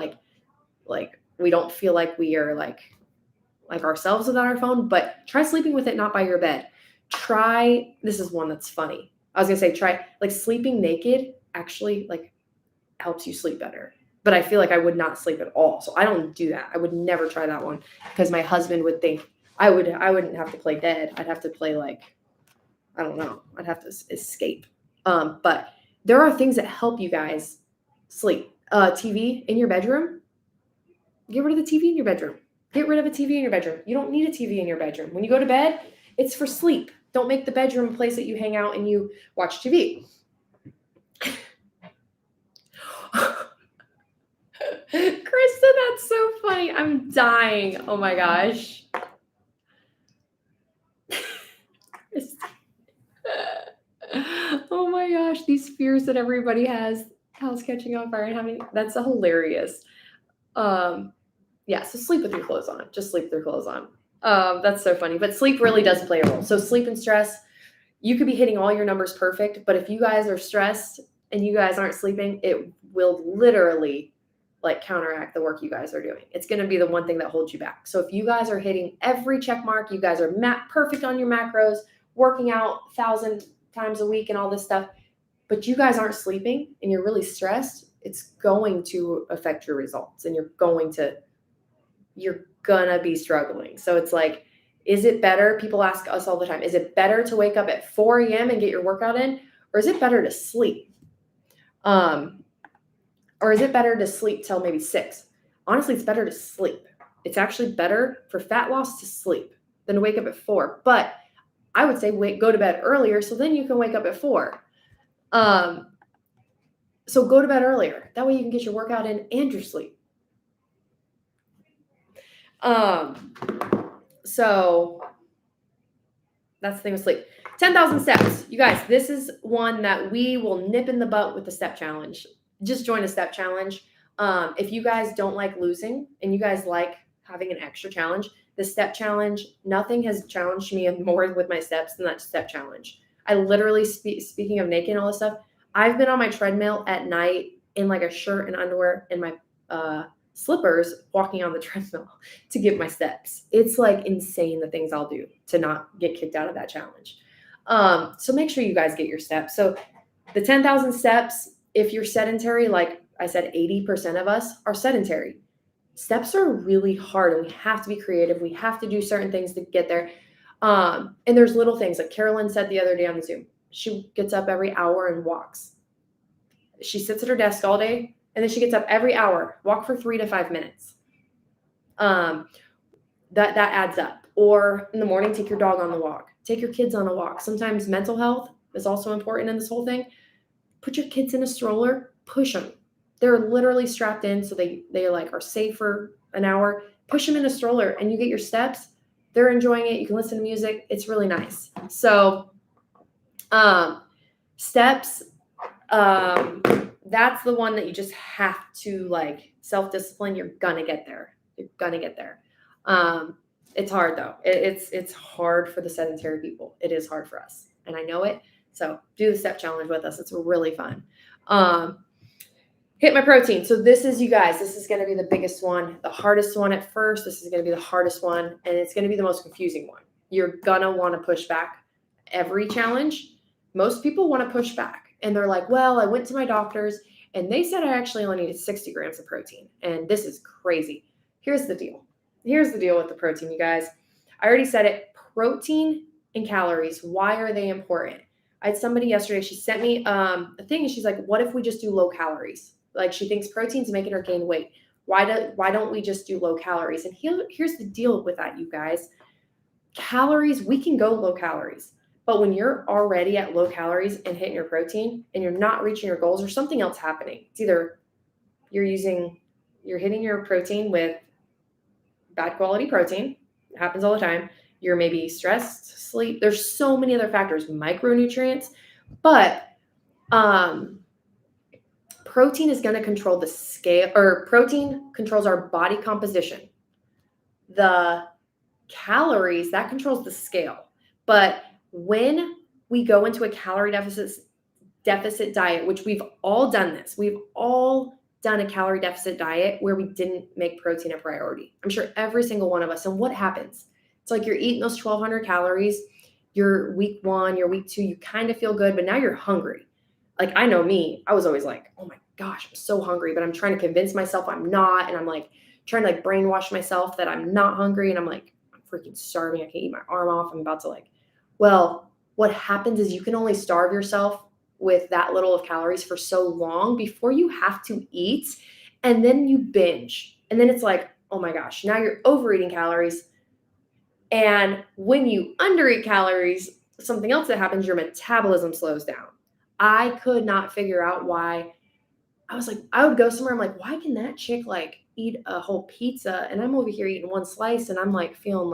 like we don't feel like we are like ourselves without our phone, but try sleeping with it not by your bed. This is one that's funny. I was going to say try like sleeping naked actually like helps you sleep better. But I feel like I would not sleep at all. So I don't do that. I would never try that one because my husband would think I wouldn't have to play dead. I'd have to play like, I don't know. I'd have to escape. But there are things that help you guys sleep. TV in your bedroom. Get rid of the TV in your bedroom. Get rid of a TV in your bedroom. You don't need a TV in your bedroom. When you go to bed, it's for sleep. Don't make the bedroom a place that you hang out and you watch TV. Krista, that's so funny. I'm dying. Oh my gosh. Oh my gosh, these fears that everybody has. House catching on fire and having that's hilarious. Yeah, so sleep with your clothes on. Just sleep with your clothes on. That's so funny. But sleep really does play a role. So sleep and stress, you could be hitting all your numbers perfect, but if you guys are stressed and you guys aren't sleeping, it will literally like counteract the work you guys are doing. It's going to be the one thing that holds you back. So if you guys are hitting every check mark, you guys are perfect on your macros, working out 1,000 times a week and all this stuff, but you guys aren't sleeping and you're really stressed, it's going to affect your results and you're gonna be struggling. So it's like, is it better? People ask us all the time, is it better to wake up at 4 a.m. and get your workout in? Or is it better to sleep? Or is it better to sleep till maybe 6? Honestly, it's better to sleep. It's actually better for fat loss to sleep than to wake up at 4. But I would say go to bed earlier so then you can wake up at 4. So go to bed earlier. That way you can get your workout in and your sleep. So that's the thing with sleep. 10,000 steps. You guys, this is one that we will nip in the butt with the step challenge. Just join a step challenge. If you guys don't like losing and you guys like having an extra challenge, the step challenge, nothing has challenged me more with my steps than that step challenge. I literally, speaking of naked and all this stuff, I've been on my treadmill at night in like a shirt and underwear and my slippers walking on the treadmill to get my steps. It's like insane the things I'll do to not get kicked out of that challenge. So make sure you guys get your steps. So the 10,000 steps, if you're sedentary, like I said, 80% of us are sedentary. Steps are really hard and we have to be creative. We have to do certain things to get there. And there's little things like Carolyn said the other day on the Zoom. She gets up every hour and walks. She sits at her desk all day and then she gets up every hour, walk for 3 to 5 minutes. That adds up. Or in the morning, take your dog on the walk. Take your kids on a walk. Sometimes mental health is also important in this whole thing. Put your kids in a stroller, push them. They're literally strapped in, so they like are safe for an hour. Push them in a stroller, and you get your steps. They're enjoying it. You can listen to music. It's really nice. So, steps. That's the one that you just have to like self-discipline. You're gonna get there. You're gonna get there. It's hard though. It's hard for the sedentary people. It is hard for us, and I know it. So do the step challenge with us. It's really fun. Hit my protein. So this is, you guys, this is going to be the biggest one, the hardest one at first. This is going to be the hardest one, and it's going to be the most confusing one. You're going to want to push back every challenge. Most people want to push back, and they're like, well, I went to my doctors, and they said I actually only needed 60 grams of protein, and this is crazy. Here's the deal. Here's the deal with the protein, you guys. I already said it. Protein and calories, why are they important? I had somebody yesterday, she sent me a thing, and she's like, what if we just do low calories? Like, she thinks protein's making her gain weight. Why don't we just do low calories? And here's the deal with that, you guys. Calories, we can go low calories. But when you're already at low calories and hitting your protein and you're not reaching your goals, or something else happening. It's either you're hitting your protein with bad quality protein. It happens all the time. You're maybe stressed, sleep. There's so many other factors, micronutrients. But protein is going to control the scale, or protein controls our body composition. The calories, that controls the scale. But when we go into a calorie deficit diet, which we've all done this, we've all done a calorie deficit diet where we didn't make protein a priority. I'm sure every single one of us. And what happens? It's like you're eating those 1,200 calories. You're week 1, you're week 2, you kind of feel good, but now you're hungry. Like, I know me, I was always like, oh my gosh, I'm so hungry, but I'm trying to convince myself I'm not. And I'm like trying to like brainwash myself that I'm not hungry. And I'm like, I'm freaking starving. I can't eat my arm off. I'm about to like, well, what happens is you can only starve yourself with that little of calories for so long before you have to eat. And then you binge. And then it's like, oh my gosh, now you're overeating calories. And when you undereat calories, something else that happens, your metabolism slows down. I could not figure out why. I was like, I would go somewhere. I'm like, why can that chick like eat a whole pizza? And I'm over here eating one slice and I'm like feeling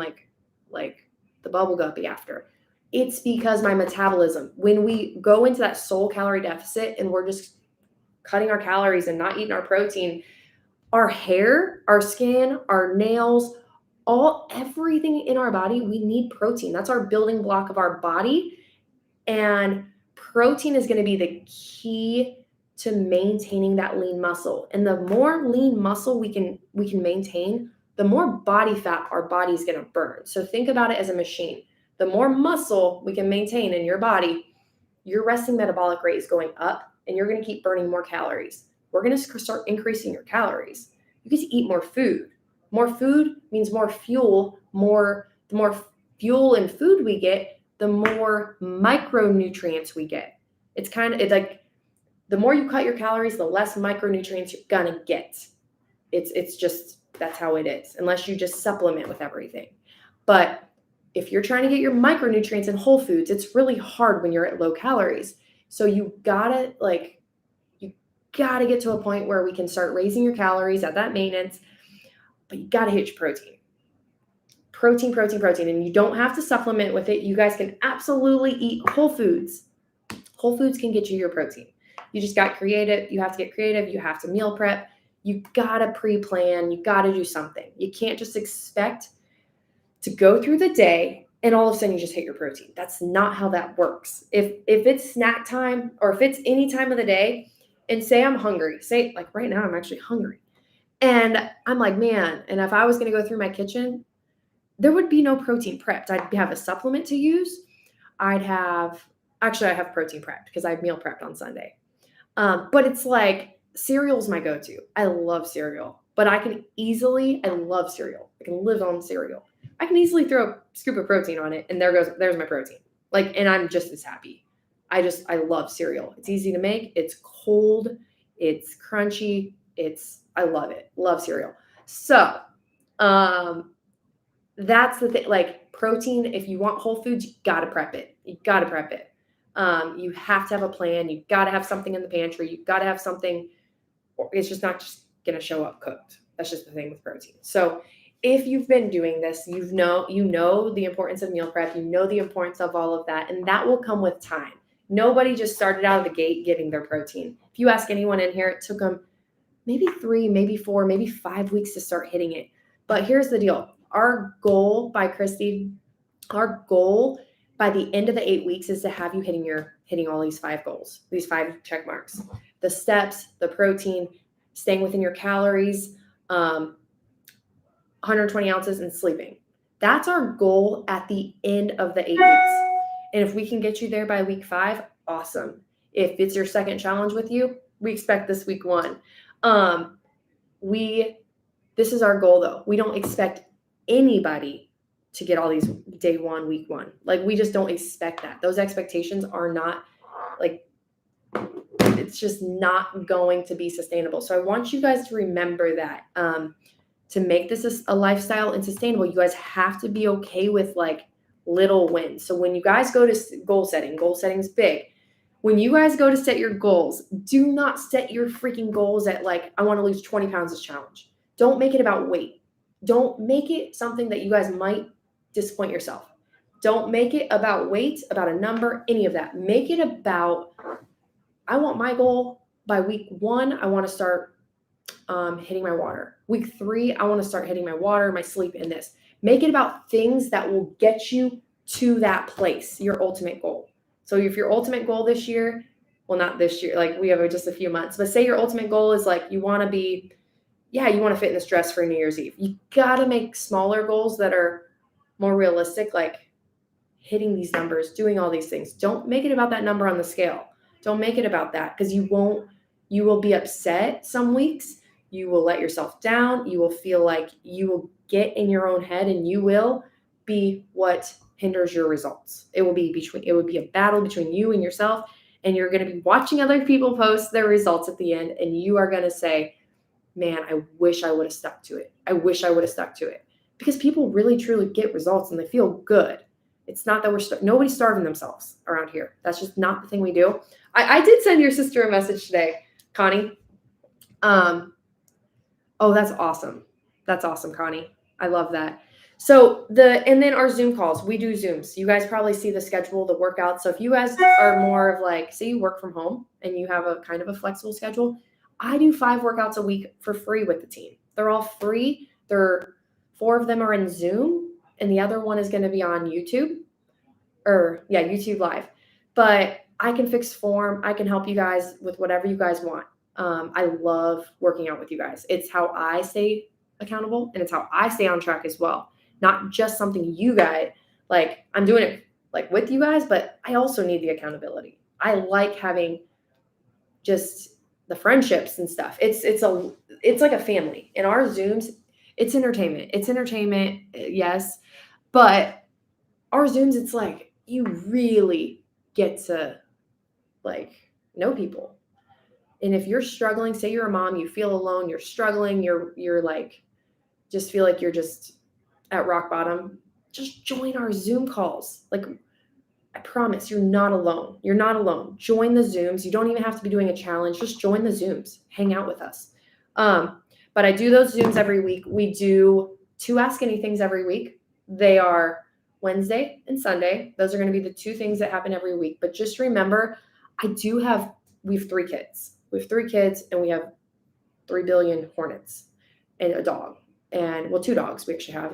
like the bubble guppy after. It's because my metabolism, when we go into that sole calorie deficit and we're just cutting our calories and not eating our protein, our hair, our skin, our nails, everything in our body, we need protein. That's our building block of our body. And protein is going to be the key to maintaining that lean muscle. And the more lean muscle we can maintain, the more body fat our body's going to burn. So think about it as a machine. The more muscle we can maintain in your body, your resting metabolic rate is going up, and you're going to keep burning more calories. We're going to start increasing your calories. You get to eat more food. More food means more fuel. The more fuel and food we get, the more micronutrients we get. It's like the more you cut your calories, the less micronutrients you're gonna get. It's just, that's how it is, unless you just supplement with everything. But if you're trying to get your micronutrients in whole foods, it's really hard when you're at low calories. So you gotta get to a point where we can start raising your calories at that maintenance, but you gotta hit your protein. Protein. And you don't have to supplement with it. You guys can absolutely eat whole foods. Whole foods can get you your protein. You just got creative. You have to get creative. You have to meal prep. You gotta pre-plan. You gotta do something. You can't just expect to go through the day and all of a sudden you just hit your protein. That's not how that works. If it's snack time, or if it's any time of the day, and say I'm hungry, say like right now I'm actually hungry, and I'm like, man, and if I was going to go through my kitchen, there would be no protein prepped. I'd have a supplement to use. I have protein prepped because I have meal prepped on Sunday. But it's like cereal's my go-to. I love cereal, but I love cereal. I can live on cereal. I can easily throw a scoop of protein on it, and there's my protein. Like, and I'm just as happy. I love cereal. It's easy to make. It's cold. It's crunchy. I love it. Love cereal. So, that's the thing. Like, protein, if you want whole foods, you got to prep it. You have to have a plan. You got to have something in the pantry. You got to have something it's just not just going to show up cooked. That's just the thing with protein. So if you've been doing this, you know the importance of meal prep, you know the importance of all of that, and that will come with time. Nobody just started out of the gate getting their protein. If you ask anyone in here, it took them maybe 3, maybe 4, maybe 5 weeks to start hitting it. But here's the deal. Our goal by the end of the 8 weeks is to have you hitting all these 5 goals, these 5 check marks, the steps, the protein, staying within your calories, 120 ounces, and sleeping. That's our goal at the end of the 8 weeks. And if we can get you there by week 5, awesome. If it's your second challenge with you, we expect this week 1. This is our goal though. We don't expect anybody to get all these day 1, week 1. Like, we just don't expect that. Those expectations are not like, it's just not going to be sustainable. So I want you guys to remember that, to make this a lifestyle and sustainable, you guys have to be okay with like little wins. So when you guys go to goal setting is big. When you guys go to set your goals, do not set your freaking goals at like, I want to lose 20 pounds this challenge. Don't make it about weight. Don't make it something that you guys might disappoint yourself. Don't make it about weight, about a number, any of that. Make it about, I want my goal by week 1, I want to start hitting my water. Week 3, I want to start hitting my water, my sleep, and this. Make it about things that will get you to that place, your ultimate goal. So if your ultimate goal this year, well, not this year, like we have just a few months, but say your ultimate goal is like, you want to be, you want to fit in this dress for New Year's Eve. You got to make smaller goals that are more realistic, like hitting these numbers, doing all these things. Don't make it about that number on the scale. Don't make it about that, because you will be upset some weeks. You will let yourself down. You will feel like you will get in your own head, and you will be what hinders your results. It would be a battle between you and yourself, and you're going to be watching other people post their results at the end, and you are going to say, man, I wish I would have stuck to it. I wish I would have stuck to it. Because people really, truly get results and they feel good. It's not that nobody's starving themselves around here. That's just not the thing we do. I did send your sister a message today, Connie. Oh, that's awesome. That's awesome, Connie. I love that. So and then our Zoom calls, we do Zooms. You guys probably see the schedule, the workouts. So if you guys are more of like, say you work from home and you have a kind of a flexible schedule, I do 5 workouts a week for free with the team. They're all free. 4 of them are in Zoom, and the other one is going to be on YouTube YouTube Live. But I can fix form. I can help you guys with whatever you guys want. I love working out with you guys. It's how I stay accountable, and it's how I stay on track as well. Not just something you guys, like I'm doing it like with you guys, but I also need the accountability. I like having just the friendships and stuff. It's like a family. In our Zooms, it's entertainment. It's entertainment, yes. But our Zooms, it's like you really get to like know people. And if you're struggling, say you're a mom, you feel alone, you're struggling, you're like, just feel like you're just at rock bottom, just join our Zoom calls. Like, I promise you're not alone. You're not alone. Join the Zooms. You don't even have to be doing a challenge. Just join the Zooms. Hang out with us. But I do those Zooms every week. We do 2 Ask Anythings every week. They are Wednesday and Sunday. Those are going to be the 2 things that happen every week. But just remember, we have 3 kids. We have 3 kids, and we have 3 billion hornets and a dog. And 2 dogs we actually have.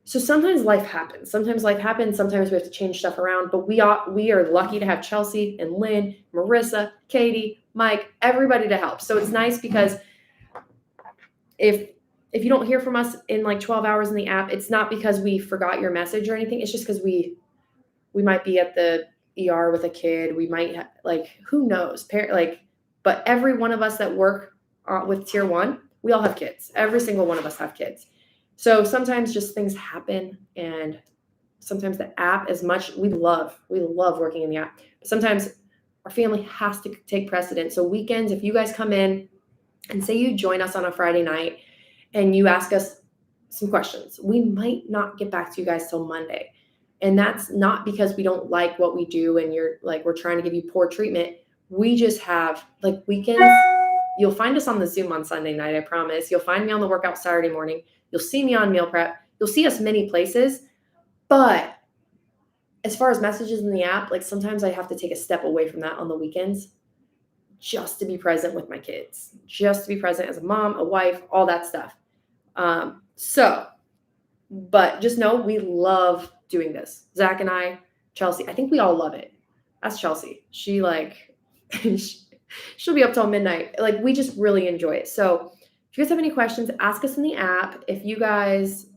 So sometimes life happens. Sometimes we have to change stuff around. But we are lucky to have Chelsea and Lynn, Marissa, Katie, Mike, everybody to help. So it's nice because if you don't hear from us in like 12 hours in the app, it's not because we forgot your message or anything. It's just because we might be at the ER with a kid. We might who knows? But every one of us that work with Tier 1, we all have kids. Every single one of us have kids. So sometimes just things happen, and sometimes the app, we love working in the app. Sometimes our family has to take precedence. So weekends, if you guys come in and say you join us on a Friday night and you ask us some questions, we might not get back to you guys till Monday. And that's not because we don't like what we do and we're trying to give you poor treatment. We just have weekends. You'll find us on the Zoom on Sunday night, I promise. You'll find me on the workout Saturday morning. You'll see me on meal prep. You'll see us many places. But as far as messages in the app, like sometimes I have to take a step away from that on the weekends just to be present with my kids, just to be present as a mom, a wife, all that stuff. But just know we love doing this. Zach and I, Chelsea, I think we all love it. That's Chelsea. She like, she'll be up till midnight. Like we just really enjoy it. So if you guys have any questions, ask us in the app. If you guys,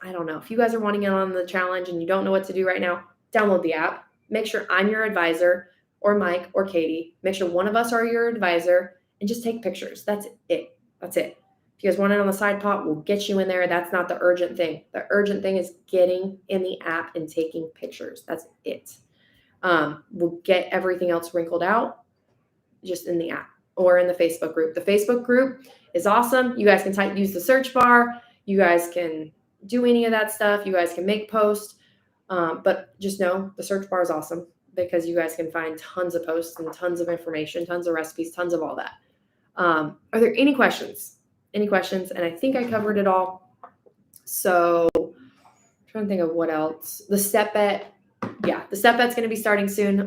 I don't know, if you guys are wanting in on the challenge and you don't know what to do right now, download the app. Make sure I'm your advisor or Mike or Katie. Make sure one of us are your advisor and just take pictures. That's it. That's it. If you guys want it on the side pot, we'll get you in there. That's not the urgent thing. The urgent thing is getting in the app and taking pictures. That's it. We'll get everything else wrinkled out just in the app or in the Facebook group. The Facebook group is awesome. You guys can use the search bar. You guys can do any of that stuff. You guys can make posts. But just know the search bar is awesome because you guys can find tons of posts and tons of information, tons of recipes, tons of all that. Are there any questions? Any questions? And I think I covered it all. So I'm trying to think of what else. The step bet. Yeah, the step bet's going to be starting soon.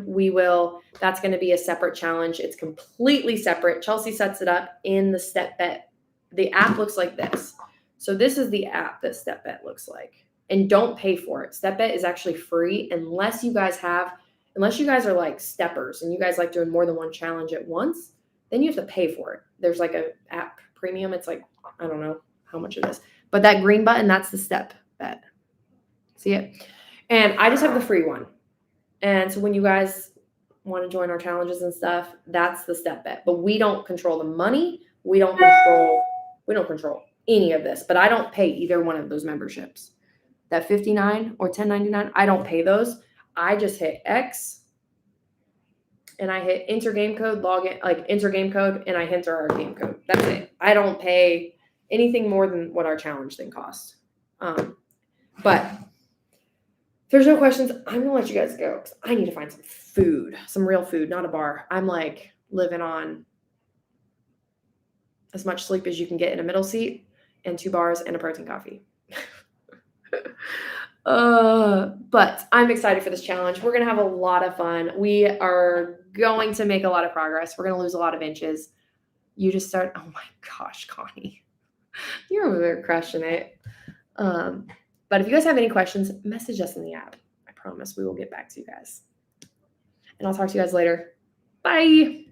That's going to be a separate challenge. It's completely separate. Chelsea sets it up in the step bet. The app looks like this. So this is the app that step bet looks like. And don't pay for it. Step bet is actually free unless you guys are like steppers and you guys like doing more than one challenge at once, then you have to pay for it. There's like a app premium. It's like, I don't know how much it is, but that green button, that's the step bet. See it? And I just have the free one. And so when you guys want to join our challenges and stuff, that's the step bet. But we don't control the money. We don't control any of this. But I don't pay either one of those memberships. That $59 or $10.99, I don't pay those. I just hit X and I hit enter game code, login, like enter game code, and I enter our game code. That's it. I don't pay anything more than what our challenge thing costs. But if there's no questions, I'm going to let you guys go because I need to find some food, some real food, not a bar. I'm like living on as much sleep as you can get in a middle seat and 2 bars and a protein coffee. But I'm excited for this challenge. We're going to have a lot of fun. We are going to make a lot of progress. We're going to lose a lot of inches. You just start, oh my gosh, Connie, you're over there crushing it. But if you guys have any questions, message us in the app. I promise we will get back to you guys. And I'll talk to you guys later. Bye.